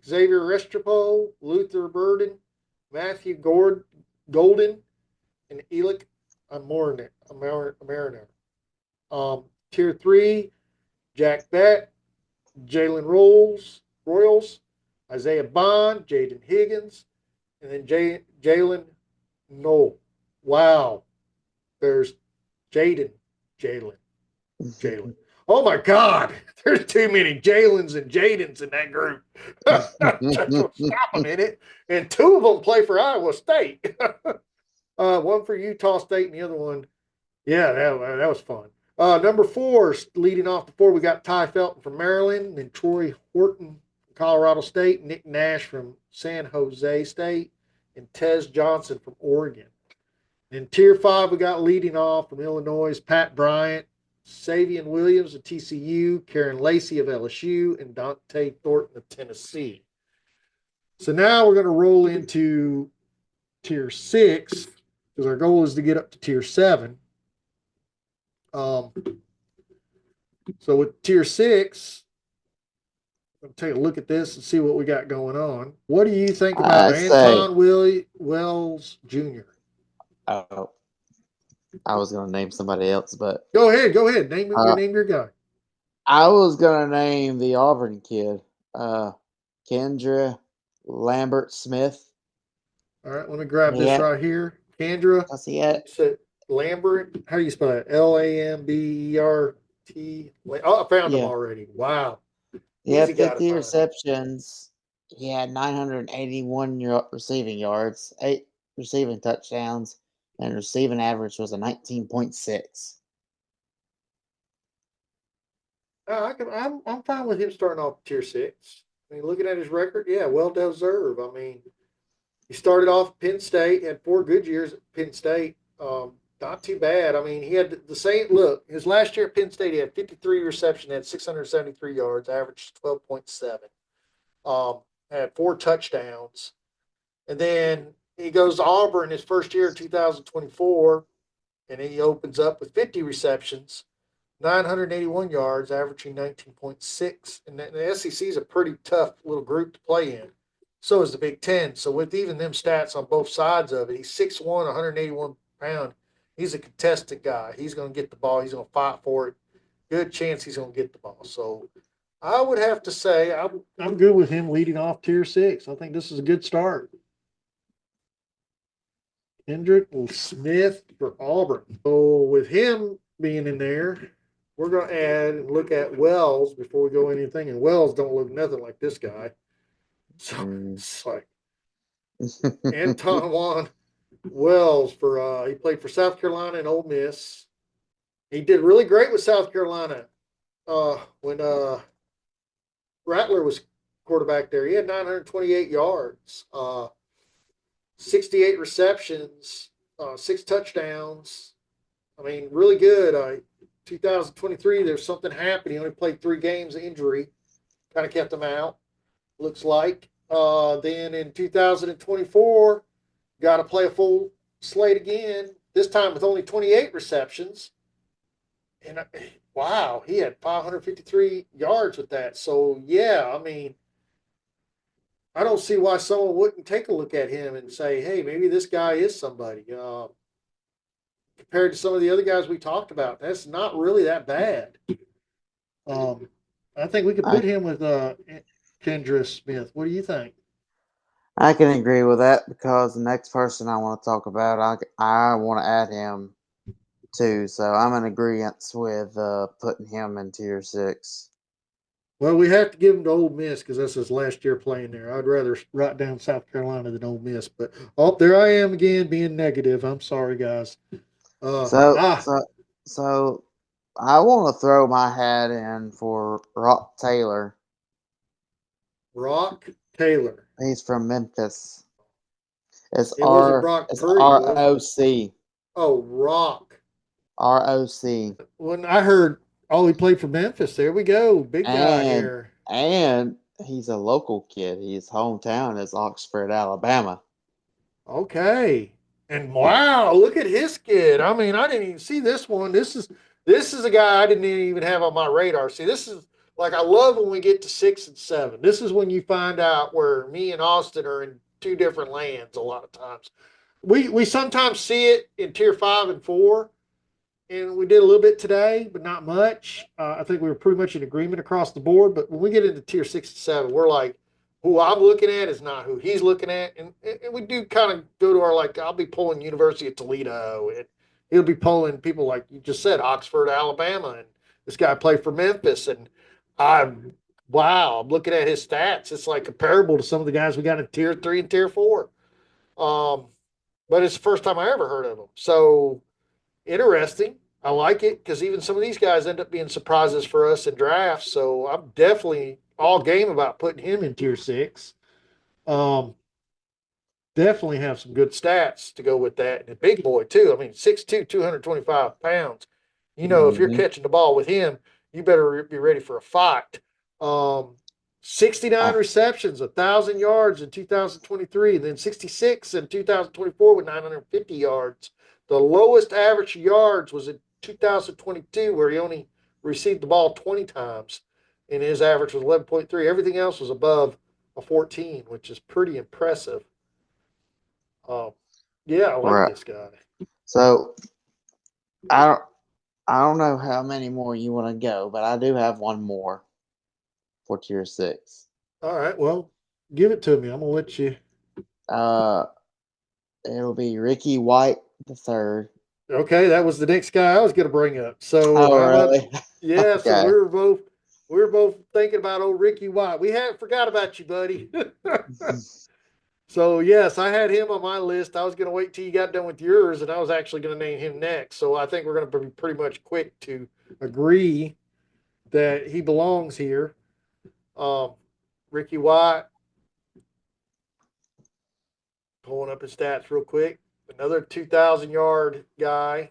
Xavier Restrepo, Luther Burden, Matthew Golden, and Elick Mariner. Tier 3, Jack Beck, Jalen Royals, Isaiah Bond, Jaden Higgins, and then Jalen Noel. Wow. There's Jalen. Oh my God. There's too many Jalen's and Jadens in that group. Stop a minute. And two of them play for Iowa State. One for Utah State and the other one. Yeah, that was fun. Number 4, leading off the 4, we got Ty Felton from Maryland, then Troy Horton from Colorado State, Nick Nash from San Jose State, and Tez Johnson from Oregon. In Tier 5, we got leading off from Illinois, Pat Bryant, Savion Williams of TCU, Karen Lacey of LSU, and Dante Thornton of Tennessee. So now we're going to roll into Tier 6 because our goal is to get up to Tier 7. So with tier 6, I'm going to take a look at this and see what we got going on. What do you think about I say, Anton Wells Jr.? oh, I was gonna name somebody else, but Go ahead, go ahead. uh, Name your guy. I was gonna name the Auburn kid, Kendra Lambert Smith. All right, let me grab this Yeah, right here. Kendra, cause he had said Lambert. How do you spell that? Lambert. Oh, I found him yeah already. Wow, he easy had guy to 50 find. receptions. He had 981 receiving yards, 8 receiving touchdowns, and receiving average was a 19.6. I'm fine with him starting off tier six. I mean, looking at his record, yeah, well deserved. I mean, he started off Penn State, had 4 good years at Penn State. Not too bad. I mean, he had the same look. His last year at Penn State, he had 53 reception, had 673 yards, averaged 12.7. Um, had 4 touchdowns, and then he goes to Auburn his first year in 2024, and he opens up with 50 receptions, 981 yards, averaging 19.6. And the SEC is a pretty tough little group to play in. So is the Big Ten. So with even them stats on both sides of it, he's 6'1", 181 pound. He's a contested guy. He's going to get the ball. He's going to fight for it. Good chance he's going to get the ball. So I would have to say I'm good with him leading off tier six. I think this is a good start. Kendrick Smith for Auburn. So with him being in there, we're going to add and look at Wells before we go anything. And Wells don't look nothing like this guy. So Mm. it's like Anton Juan Wells for he played for South Carolina and Ole Miss. He did really great with South Carolina when Rattler was quarterback there. He had 928 yards, 68 receptions, 6 touchdowns. I mean, really good. 2023, there's something happened. He only played 3 games, injury kind of kept him out. Looks like. Then in 2024, got to play a full slate again. This time with only 28 receptions, and wow, he had 553 yards with that. So yeah, I mean, I don't see why someone wouldn't take a look at him and say, hey, maybe this guy is somebody. Compared to some of the other guys we talked about, that's not really that bad. Um, I think we could I put him with Kendra Smith. What do you think? I can agree with that because the next person I want to talk about, I want to add him too. So I'm in agreement with putting him in tier six. Well, we have to give him to Ole Miss because that's his last year playing there. I'd rather write down South Carolina than Ole Miss. But oh, there I am again being negative. I'm sorry, guys. Uh, So ah, so so I want to throw my hat in for Rock Taylor. Rock Taylor. He's from Memphis. It's It wasn't Brock it's Purdy, R was it? O C Oh, Rock. ROC, When I heard, oh, he played for Memphis. There we go. Big guy and here. and he's a local kid. His hometown is Oxford, Alabama. Okay. And wow, look at his kid. I mean, I didn't even see this one. This is a guy I didn't even have on my radar. See, this is like I love when we get to 6 and 7. This is when you find out where me and Austin are in two different lands a lot of times. We sometimes see it in tier 5 and 4, and we did a little bit today, but not much. I think we were pretty much in agreement across the board. But when we get into tier 6 and 7, we're like, who I'm looking at is not who he's looking at, and we do kind of go to our like. I'll be pulling University of Toledo, and he'll be pulling people like you just said, Oxford, Alabama, and this guy played for Memphis, and I'm wow, I'm looking at his stats. It's like comparable to some of the guys we got in tier 3 and tier 4. Um, but it's the first time I ever heard of him. So interesting. I like it because even some of these guys end up being surprises for us in drafts. So I'm definitely all game about putting him in tier 6. Um, definitely have some good stats to go with that. And a big boy, too. I mean, 6'2, 225 pounds. You know, if you're Hmm. catching the ball with him, you better be ready for a fight. Um, 69 I, receptions, 1,000 yards in 2023, then 66 in 2024 with 950 yards. The lowest average yards was in 2022, where he only received the ball 20 times, and his average was 11.3. Everything else was above a 14, which is pretty impressive. Um, yeah, I like right. this guy. So I don't I don't know how many more you want to go, but I do have one more for tier six. All right, well, give it to me. I'm gonna let you. Uh, It'll be Ricky White the third. Okay, that was the next guy I was going to bring up. So Oh, how about really? yeah? So Okay. we were both thinking about old Ricky White. We hadn't forgot about you, buddy. So yes, I had him on my list. I was going to wait till you got done with yours, and I was actually going to name him next. So I think we're going to be pretty much quick to agree that he belongs here. Um, Ricky White, pulling up his stats real quick. Another 2,000 yard guy.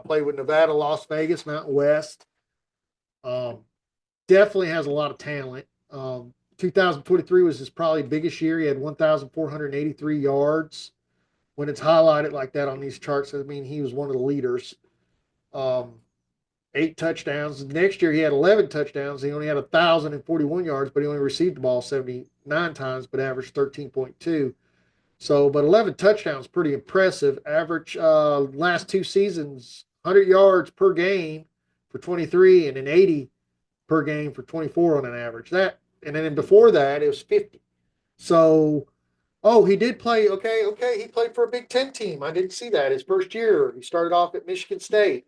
Played with Nevada, Las Vegas, Mountain West. Um, Definitely has a lot of talent. 2023 was his probably biggest year. He had 1,483 yards. When it's highlighted like that on these charts, I mean he was one of the leaders. Um, 8 touchdowns. Next year he had 11 touchdowns. He only had 1,041 yards, but he only received the ball 79 times, but averaged 13.2. So, but 11 touchdowns, pretty impressive. Average last 2 seasons, 100 yards per game for 23, and an 80 per game for 24 on an average. That, and then before that, it was 50. So, oh, he did play. Okay, okay, he played for a Big Ten team. I didn't see that his first year. He started off at Michigan State.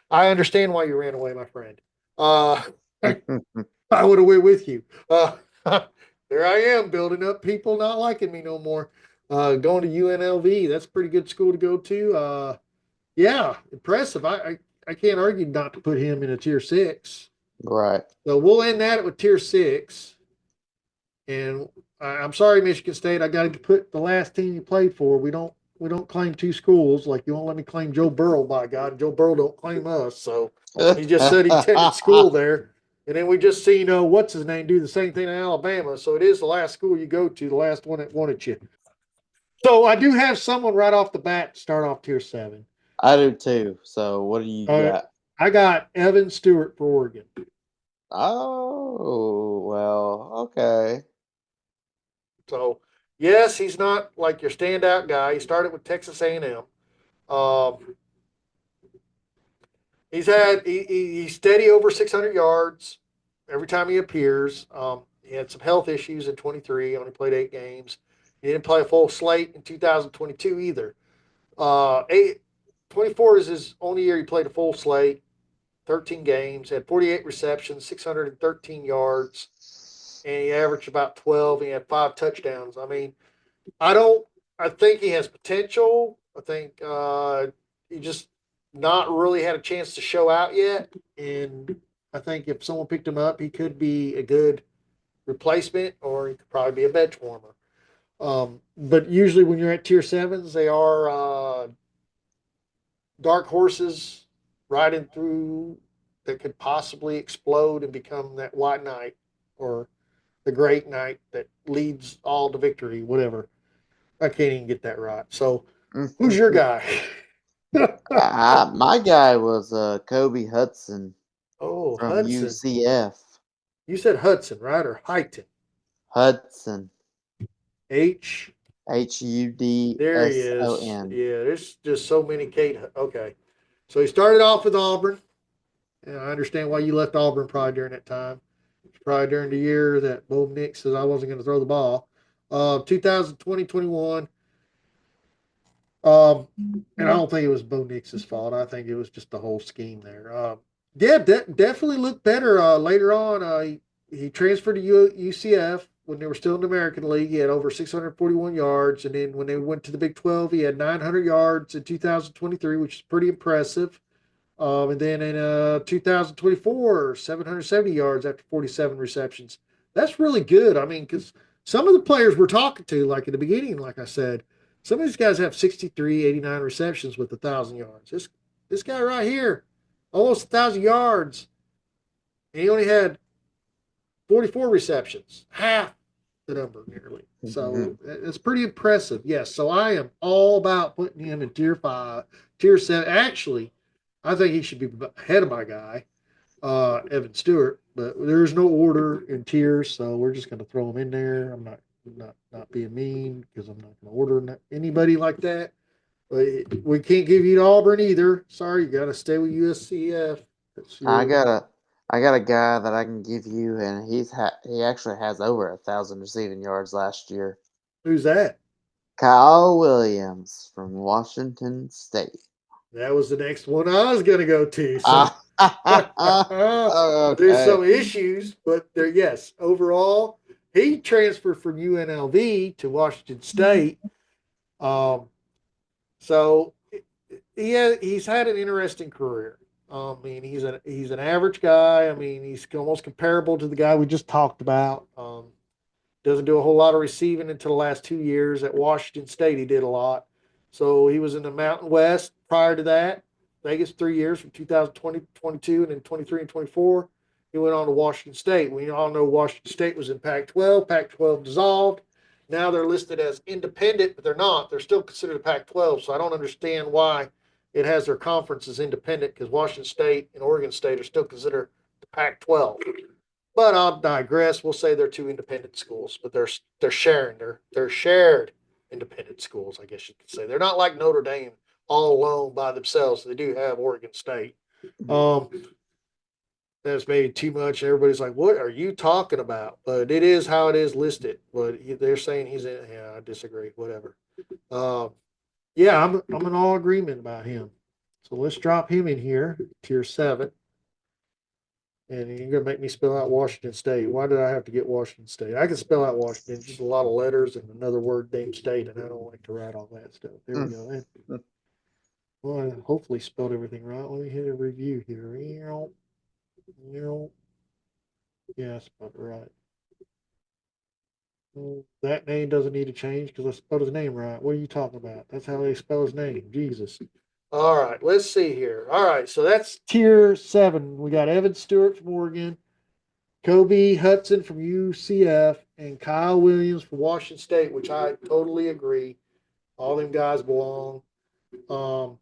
I understand why you ran away, my friend. Uh, I would have went with you. There I am building up people not liking me no more. Going to UNLV, that's a pretty good school to go to. Yeah, impressive. I can't argue not to put him in a tier six. Right. So we'll end that with tier six. And I'm sorry, Michigan State, I got to put the last team you played for. We don't claim two schools. Like you won't let me claim Joe Burrow, by God. And Joe Burrow don't claim us. So he just said he attended school there. And then we just see, what's his name do the same thing in Alabama. So it is the last school you go to, the last one that wanted you. So I do have someone right off the bat to start off tier seven. I do too. So what do you Uh, got? I got Evan Stewart for Oregon. Oh, well, okay. So yes, he's not like your standout guy. He started with Texas A&M. Um, he's steady over 600 yards every time he appears. He had some health issues in 23. Only played 8 games. He didn't play a full slate in 2022 either. 24 is his only year he played a full slate. 13 games, had 48 receptions, 613 yards, and he averaged about 12. He had 5 touchdowns. I mean, I don't. I think he has potential. I think he just not really had a chance to show out yet. And I think if someone picked him up, he could be a good replacement, or he could probably be a bench warmer. But usually, when you're at tier sevens, they are dark horses riding through that could possibly explode and become that white knight or the great knight that leads all to victory. Whatever. I can't even get that right. So, who's your guy? My guy was Kobe Hudson Oh, from Hudson. UCF. You said Hudson, right? Or Heighton? Hudson. H. There he is. HUDSON. Yeah, there's just so many Kate. Okay. So he started off with Auburn. And I understand why you left Auburn probably during that time. Probably during the year that Bo Nix says I wasn't going to throw the ball. 2020, 21. And I don't think it was Bo Nix's fault. I think it was just the whole scheme there. Yeah, definitely looked better later on. He transferred to UCF when they were still in the American League. He had over 641 yards. And then when they went to the Big 12, he had 900 yards in 2023, which is pretty impressive. And then in 2024, 770 yards after 47 receptions. That's really good. I mean, because some of the players we're talking to, like in the beginning, like I said, some of these guys have 63, 89 receptions with 1,000 yards. This guy right here, almost 1,000 yards, and he only had 44 receptions, half the number nearly. So it's pretty impressive. Yes. So I am all about putting him in tier five, tier seven. Actually, I think he should be ahead of my guy, Evan Stewart. But there's no order in tiers, so we're just going to throw him in there. I'm not being mean because I'm not going to order anybody like that. But we can't give you to Auburn either. Sorry, you got to stay with USCF. That's I your got a I got a guy that I can give you, and he actually has over 1,000 receiving yards last year. who's that? Kyle Williams from Washington State. That was the next one I was going to go to. So there's Okay. some issues, but there, yes, overall, he transferred from UNLV to Washington State. Um, so he's had an interesting career. I mean, he's an average guy. I mean, he's almost comparable to the guy we just talked about. Doesn't do a whole lot of receiving until the last 2 years. At Washington State, he did a lot. So he was in the Mountain West prior to that. Vegas 3 years from 2020, 22, and then 23 and 24. He went on to Washington State. We all know Washington State was in Pac 12. Pac 12 dissolved. Now they're listed as independent, but they're not. They're still considered a Pac 12. So I don't understand why it has their conference as independent because Washington State and Oregon State are still considered the Pac 12. But I'll digress. We'll say they're two independent schools, but they're sharing. They're shared independent schools, I guess you could say. They're not like Notre Dame all alone by themselves. They do have Oregon State. Um, that's maybe too much. Everybody's like, "What are you talking about?" But it is how it is listed. But they're saying he's in. Yeah, I disagree. Whatever. Um, yeah, I'm in all agreement about him. So let's drop him in here, tier 7. And you're gonna make me spell out Washington State. Why did I have to get Washington State? I can spell out Washington, just a lot of letters and another word named state, and I don't like to write all that stuff. There we go. Well, I hopefully spelled everything right. Let me hit a review here. Yeah, I spelled it right. Well, that name doesn't need to change because I spelled his name right. What are you talking about? That's how they spell his name. Jesus. All right, let's see here. All right, so that's tier 7. We got Evan Stewart from Oregon, Kobe Hudson from UCF, and Kyle Williams from Washington State, which I totally agree. All them guys belong. Um,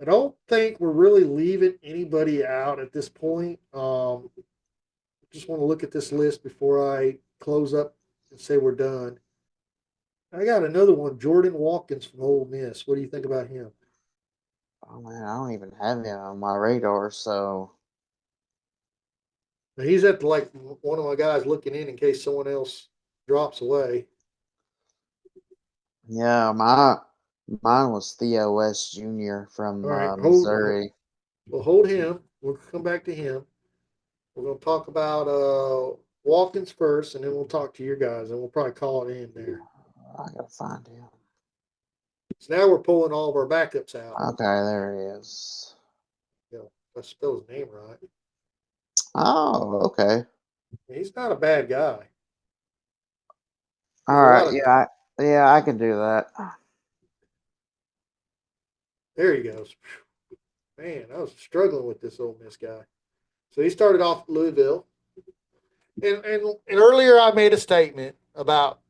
I don't think we're really leaving anybody out at this point. Just want to look at this list before I close up and say we're done. I got another one, Jordan Watkins from Ole Miss. What do you think about him? Oh man, I don't even have him on my radar. So Now, he's at like one of my guys looking in case someone else drops away. yeah, mine was Theo West Jr. All from right, Missouri. we'll hold him. We'll come back to him. We're going to talk about Watkins first, and then we'll talk to your guys, and we'll probably call it in there. I gotta find him. So now we're pulling all of our backups out. Okay, there he is. You know, let's spell his name right. Oh, okay. He's not a bad guy. All There's a right. lot of Yeah, I can do that. there he goes. Man, I was struggling with this Ole Miss guy. So he started off at Louisville, and earlier I made a statement about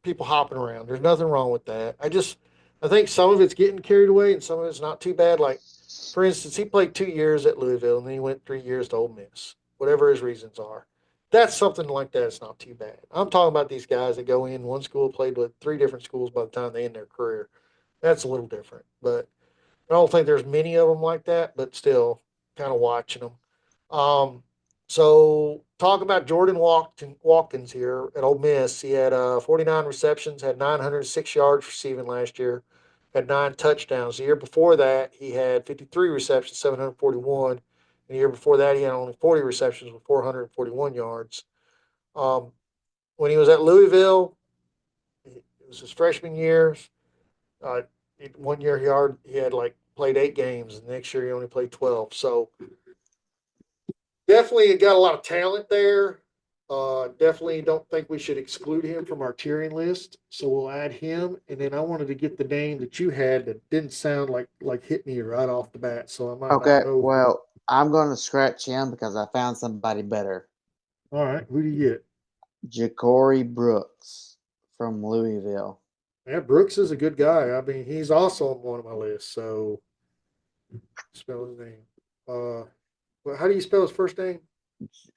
people hopping around. There's nothing wrong with that. I think some of it's getting carried away, and some of it's not too bad. Like for instance, he played 2 years at Louisville, and then he went 3 years to Ole Miss. Whatever his reasons are, that's something like that. It's not too bad. I'm talking about these guys that go in one school, played with 3 different schools by the time they end their career. That's a little different, but I don't think there's many of them like that, but still, kind of watching them. Um, so talk about Jordan Watkins here at Ole Miss. He had 49 receptions, had 906 yards receiving last year, had 9 touchdowns. The year before that, he had 53 receptions, 741. And the year before that, he had only 40 receptions with 441 yards. Um, when he was at Louisville, it was his freshman year. Uh, 1 year he had like played 8 games, and the next year he only played 12. So definitely got a lot of talent there. Definitely don't think we should exclude him from our tiering list. So we'll add him, and then I wanted to get the name that you had that didn't sound like hit me right off the bat. So I might not Okay. know. Well, I'm gonna scratch him because I found somebody better. All right, who do you get? Ja'Cory Brooks from Louisville. Yeah, Brooks is a good guy. I mean, he's also on one of my lists. So spell his name. Well, how do you spell his first name?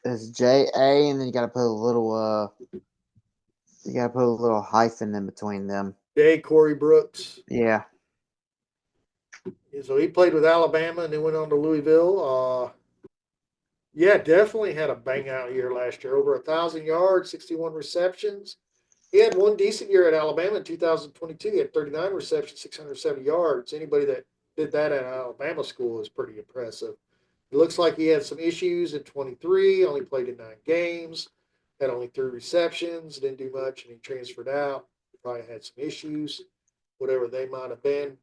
It's JA, and then you gotta put a little hyphen in between them. J. Corey Brooks. Yeah. So he played with Alabama and then went on to Louisville. Yeah, definitely had a bang out year last year. Over 1,000 yards, 61 receptions. he had one decent year at Alabama in 2022. He had 39 receptions, 670 yards. Anybody that did that at Alabama school is pretty impressive. It looks like he had some issues in 23, only played in 9 games, had only 3 receptions, didn't do much, and he transferred out. Probably had some issues, whatever they might have been.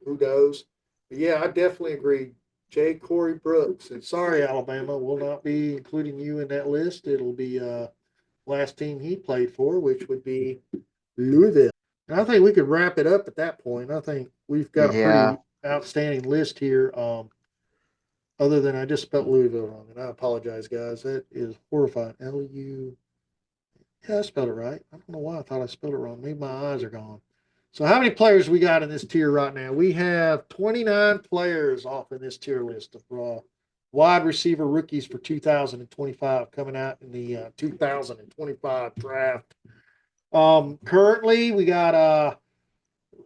Who knows? But yeah, I definitely agree. J. Corey Brooks. And sorry, Alabama, will not be including you in that list. It'll be last team he played for, which would be Louisville. And I think we could wrap it up at that point. I think we've got a Yeah. pretty outstanding list here. Other than I just spelled Louisville wrong, and I apologize, guys. That is horrifying. L-U. Yeah, I spelled it right. I don't know why I thought I spelled it wrong. Maybe my eyes are gone. So how many players we got in this tier right now? We have 29 players off in this tier list of wide receiver rookies for 2025 coming out in the 2025 draft. Currently, we got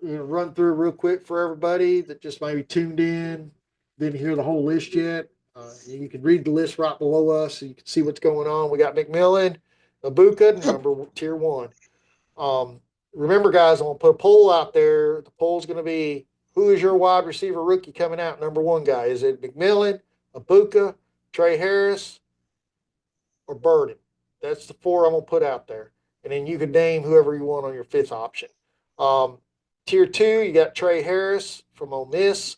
run through real quick for everybody that just maybe tuned in, didn't hear the whole list yet. You can read the list right below us so you can see what's going on. We got McMillan, Egbuka, number tier 1. Remember, guys, I'm going to put a poll out there. The poll's going to be, who is your wide receiver rookie coming out number 1 guy? Is it McMillan, Egbuka, Tre Harris, or Burden? That's the 4 I'm going to put out there. And then you can name whoever you want on your 5th option. Tier 2, you got Tre Harris from Ole Miss,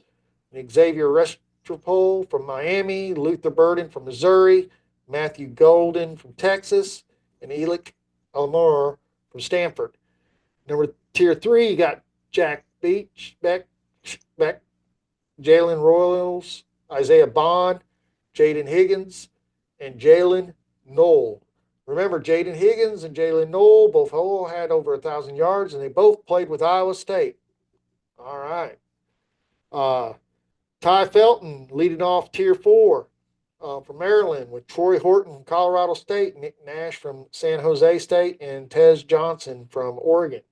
and Xavier Restrepo from Miami, Luther Burden from Missouri, Matthew Golden from Texas, and Elick Elmore from Stanford. Tier 3, you got Jack Beck, Jalen Royals, Isaiah Bond, Jaden Higgins, and Jalen Knoll. Remember, Jaden Higgins and Jalen Knoll both all had over 1,000 yards, and they both played with Iowa State. All right. Ty Felton leading off tier 4 from Maryland with Troy Horton from Colorado State, Nick Nash from San Jose State, and Tez Johnson from Oregon.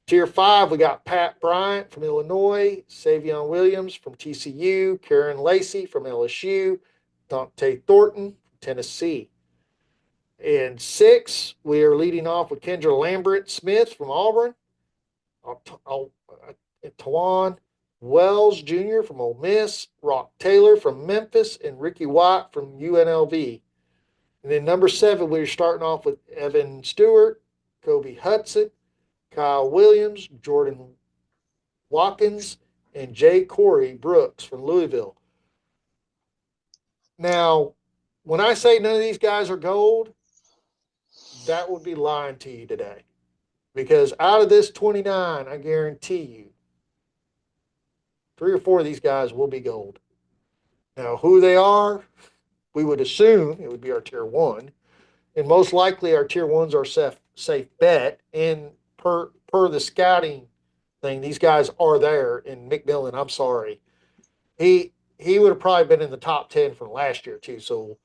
Tier 5, we got Pat Bryant from Illinois, Savion Williams from TCU, Karen Lacey from LSU, Dante Thornton from Tennessee. And 6, we are leading off with Kendra Lambert Smith from Auburn, Tawan Wells Jr. from Ole Miss, Rock Taylor from Memphis, and Ricky White from UNLV. And then number 7, we're starting off with Evan Stewart, Kobe Hudson, Kyle Williams, Jordan Watkins, and J. Corey Brooks from Louisville. Now, when I say none of these guys are gold, that would be lying to you today. Because out of this 29, I guarantee you, 3 or 4 of these guys will be gold. Now, who they are, we would assume it would be our tier 1. And most likely our tier 1s are safe bet. And per the scouting thing, these guys are there. And McMillan, I'm sorry, he would have probably been in the top 10 from last year too. So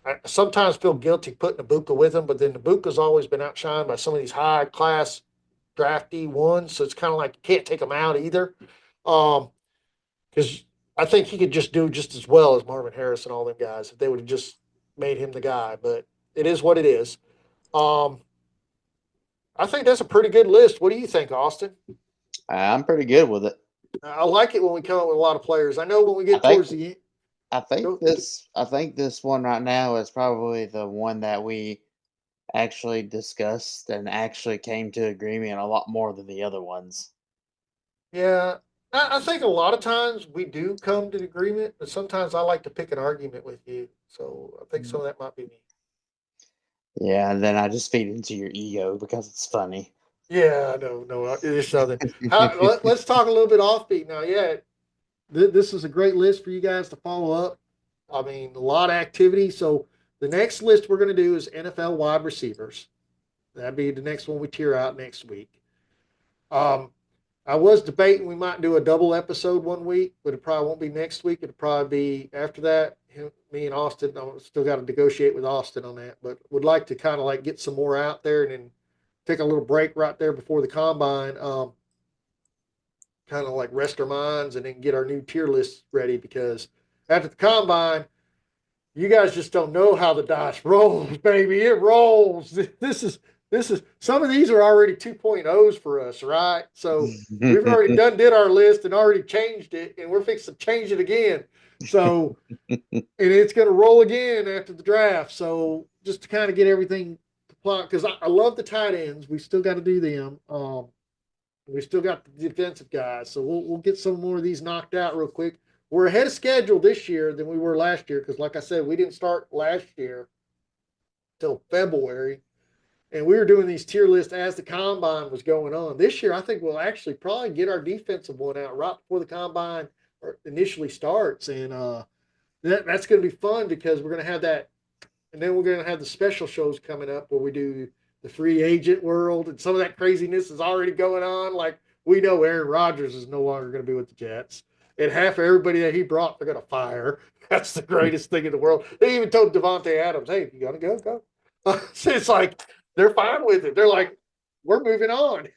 I sometimes feel guilty putting Egbuka with him, but then Egbuka's always been outshined by some of these high class drafty ones. So it's kind of like you can't take them out either. Because I think he could just do just as well as Marvin Harris and all them guys if they would have just made him the guy. But it is what it is. I think that's a pretty good list. What do you think, Austin? I'm pretty good with it. I like it when we come up with a lot of players. I know when we get I think- towards the end. I think this one right now is probably the one that we actually discussed and actually came to agreement a lot more than the other ones. Yeah, I think a lot of times we do come to an agreement, but sometimes I like to pick an argument with you. So I think some of that might be me. Yeah, and then I just feed into your ego because it's funny. Yeah, no, it's nothing. Let's talk a little bit offbeat now. Yeah, this is a great list for you guys to follow up. I mean, a lot of activity. So the next list we're going to do is NFL wide receivers. That'd be the next one we tier out next week. I was debating we might do a double episode one week, but it probably won't be next week. It'll probably be after that. Me and Austin, I still got to negotiate with Austin on that, but would like to kind of like get some more out there and then take a little break right there before the combine. Kind of like rest our minds and then get our new tier list ready because after the combine, you guys just don't know how the dice rolls, baby. It rolls. This is this is some of these are already 2.0s for us, right? So we've already did our list and already changed it, and we're fixing to change it again. So and it's going to roll again after the draft. So just to kind of get everything to plot, because I love the tight ends. We still got to do them. We still got the defensive guys, so we'll get some more of these knocked out real quick. We're ahead of schedule this year than we were last year because, like I said, we didn't start last year till February, and we were doing these tier lists as the combine was going on. This year, I think we'll actually probably get our defensive one out right before the combine initially starts, and that's going to be fun because we're going to have that, and then we're going to have the special shows coming up where we do the free agent world, and some of that craziness is already going on. Like we know Aaron Rodgers is no longer going to be with the Jets, and half of everybody that he brought they're going to fire. That's the greatest thing in the world. They even told Devontae Adams, "Hey, if you got to go, go." So it's like they're fine with it. They're like, "We're moving on."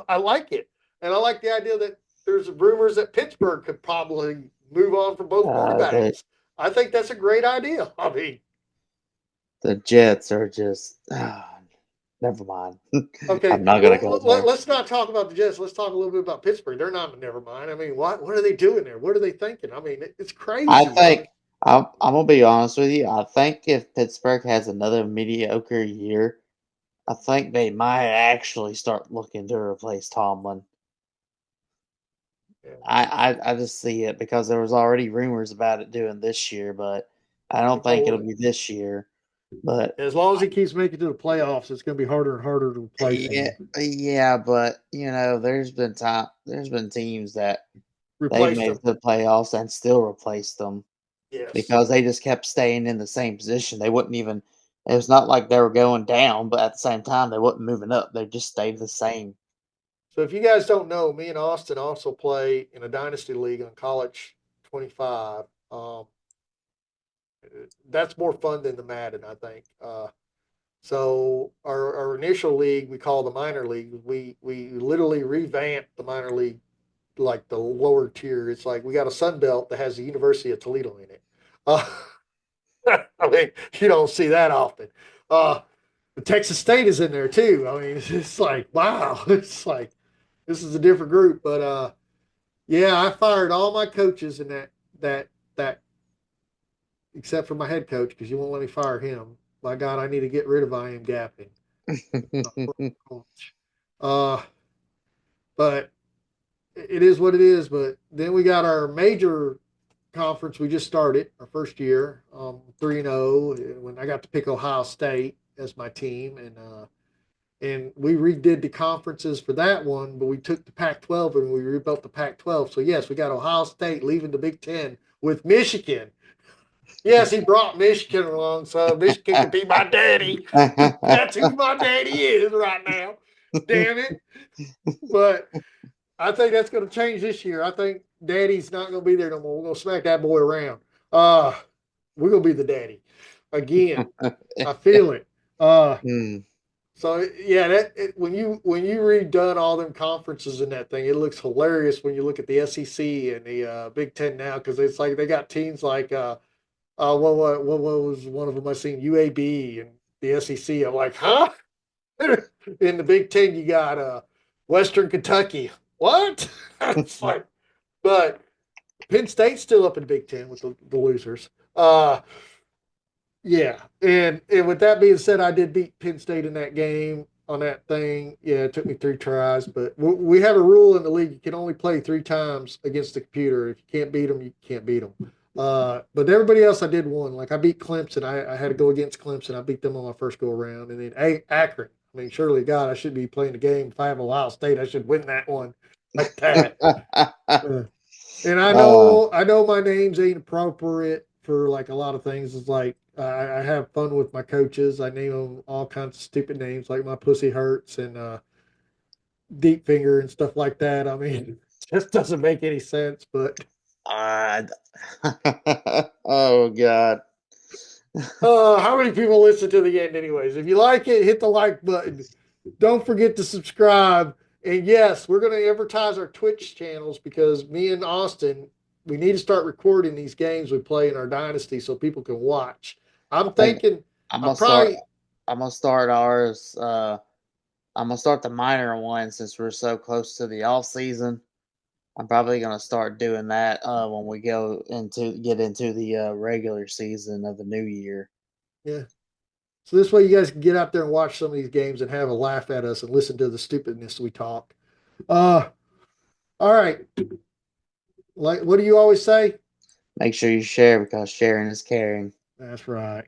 I like it, and I like the idea that there's rumors that Pittsburgh could probably move on from both the quarterbacks. I think that's a great idea. I mean, the Jets are just never mind. okay, I'm not gonna go well, there. let's not talk about the Jets. Let's talk a little bit about Pittsburgh. They're not, never mind. I mean, what are they doing there? What are they thinking? I mean, it's I crazy. think I'm gonna be honest with you. I think if Pittsburgh has another mediocre year, I think they might actually start looking to replace Tomlin. Yeah. I just see it because there was already rumors about it doing this year, but I don't think it'll Oh, be this year. But as long as he keeps making it to the playoffs, it's going to be harder and harder to replace yeah, him. yeah, but there's been teams that they've Replace made him. it to the playoffs and still replaced them Yes. because they just kept staying in the same position. They wouldn't even. It's not like they were going down, but at the same time, they wasn't moving up. They just stayed the same. So if you guys don't know, me and Austin also play in a dynasty league on College 25. That's more fun than the Madden, I think. So our initial league we call the minor league. We literally revamped the minor league like the lower tier. It's like we got a Sun Belt that has the University of Toledo in it. Uh, I mean, you don't see that often. Uh, Texas State is in there too. I mean, it's like wow. It's like this is a different group, but yeah, I fired all my coaches in that except for my head coach because you won't let me fire him. My God, I need to get rid of I am gapping. Uh, but it is what it is. But then we got our major conference. We just started our first year, 3-0. When I got to pick Ohio State as my team, and we redid the conferences for that one, but we took the Pac-12 and we rebuilt the Pac-12. So yes, we got Ohio State leaving the Big Ten with Michigan. Yes, he brought Michigan along, so Michigan could be my daddy. That's who my daddy is right now. Damn it! But I think that's going to change this year. I think Daddy's not going to be there no more. We're going to smack that boy around. Uh, we're going to be the daddy again. I feel it. Hmm. So yeah, when you redone all them conferences and that thing, it looks hilarious when you look at the SEC and the Big Ten now because it's like they got teams like what was one of them I seen UAB and the SEC. I'm like, huh? In the Big Ten, you got Western Kentucky. What? It's like, but Penn State's still up in the Big Ten with the losers. Yeah, and with that being said, I did beat Penn State in that game on that thing. Yeah, it took me 3 tries, but we have a rule in the league: you can only play 3 times against the computer. If you can't beat them, you can't beat them. But everybody else, I did one. Like I beat Clemson. I had to go against Clemson. I beat them on my first go around, and then Akron. I mean, surely God, I should be playing the game. If I have Ohio State, I should win that one like that. Uh, and uh, I know my names ain't appropriate for like a lot of things. It's like I have fun with my coaches. I name them all kinds of stupid names, like my pussy hurts and deep finger and stuff like that. I mean, it just doesn't make any sense. But uh, oh God. how many people listen to the end, anyways? If you like it, hit the like button. Don't forget to subscribe. And yes, we're going to advertise our Twitch channels because me and Austin, we need to start recording these games we play in our dynasty so people can watch. I'm I think thinking I'm I'm gonna start. probably I'm gonna start ours. I'm gonna start the minor one since we're so close to the off season. I'm probably gonna start doing that when we get into the regular season of the new year. Yeah. So this way you guys can get out there and watch some of these games and have a laugh at us and listen to the stupidness we talk. Uh, all right. Like, what do you always say? Make sure you share because sharing is caring. That's right.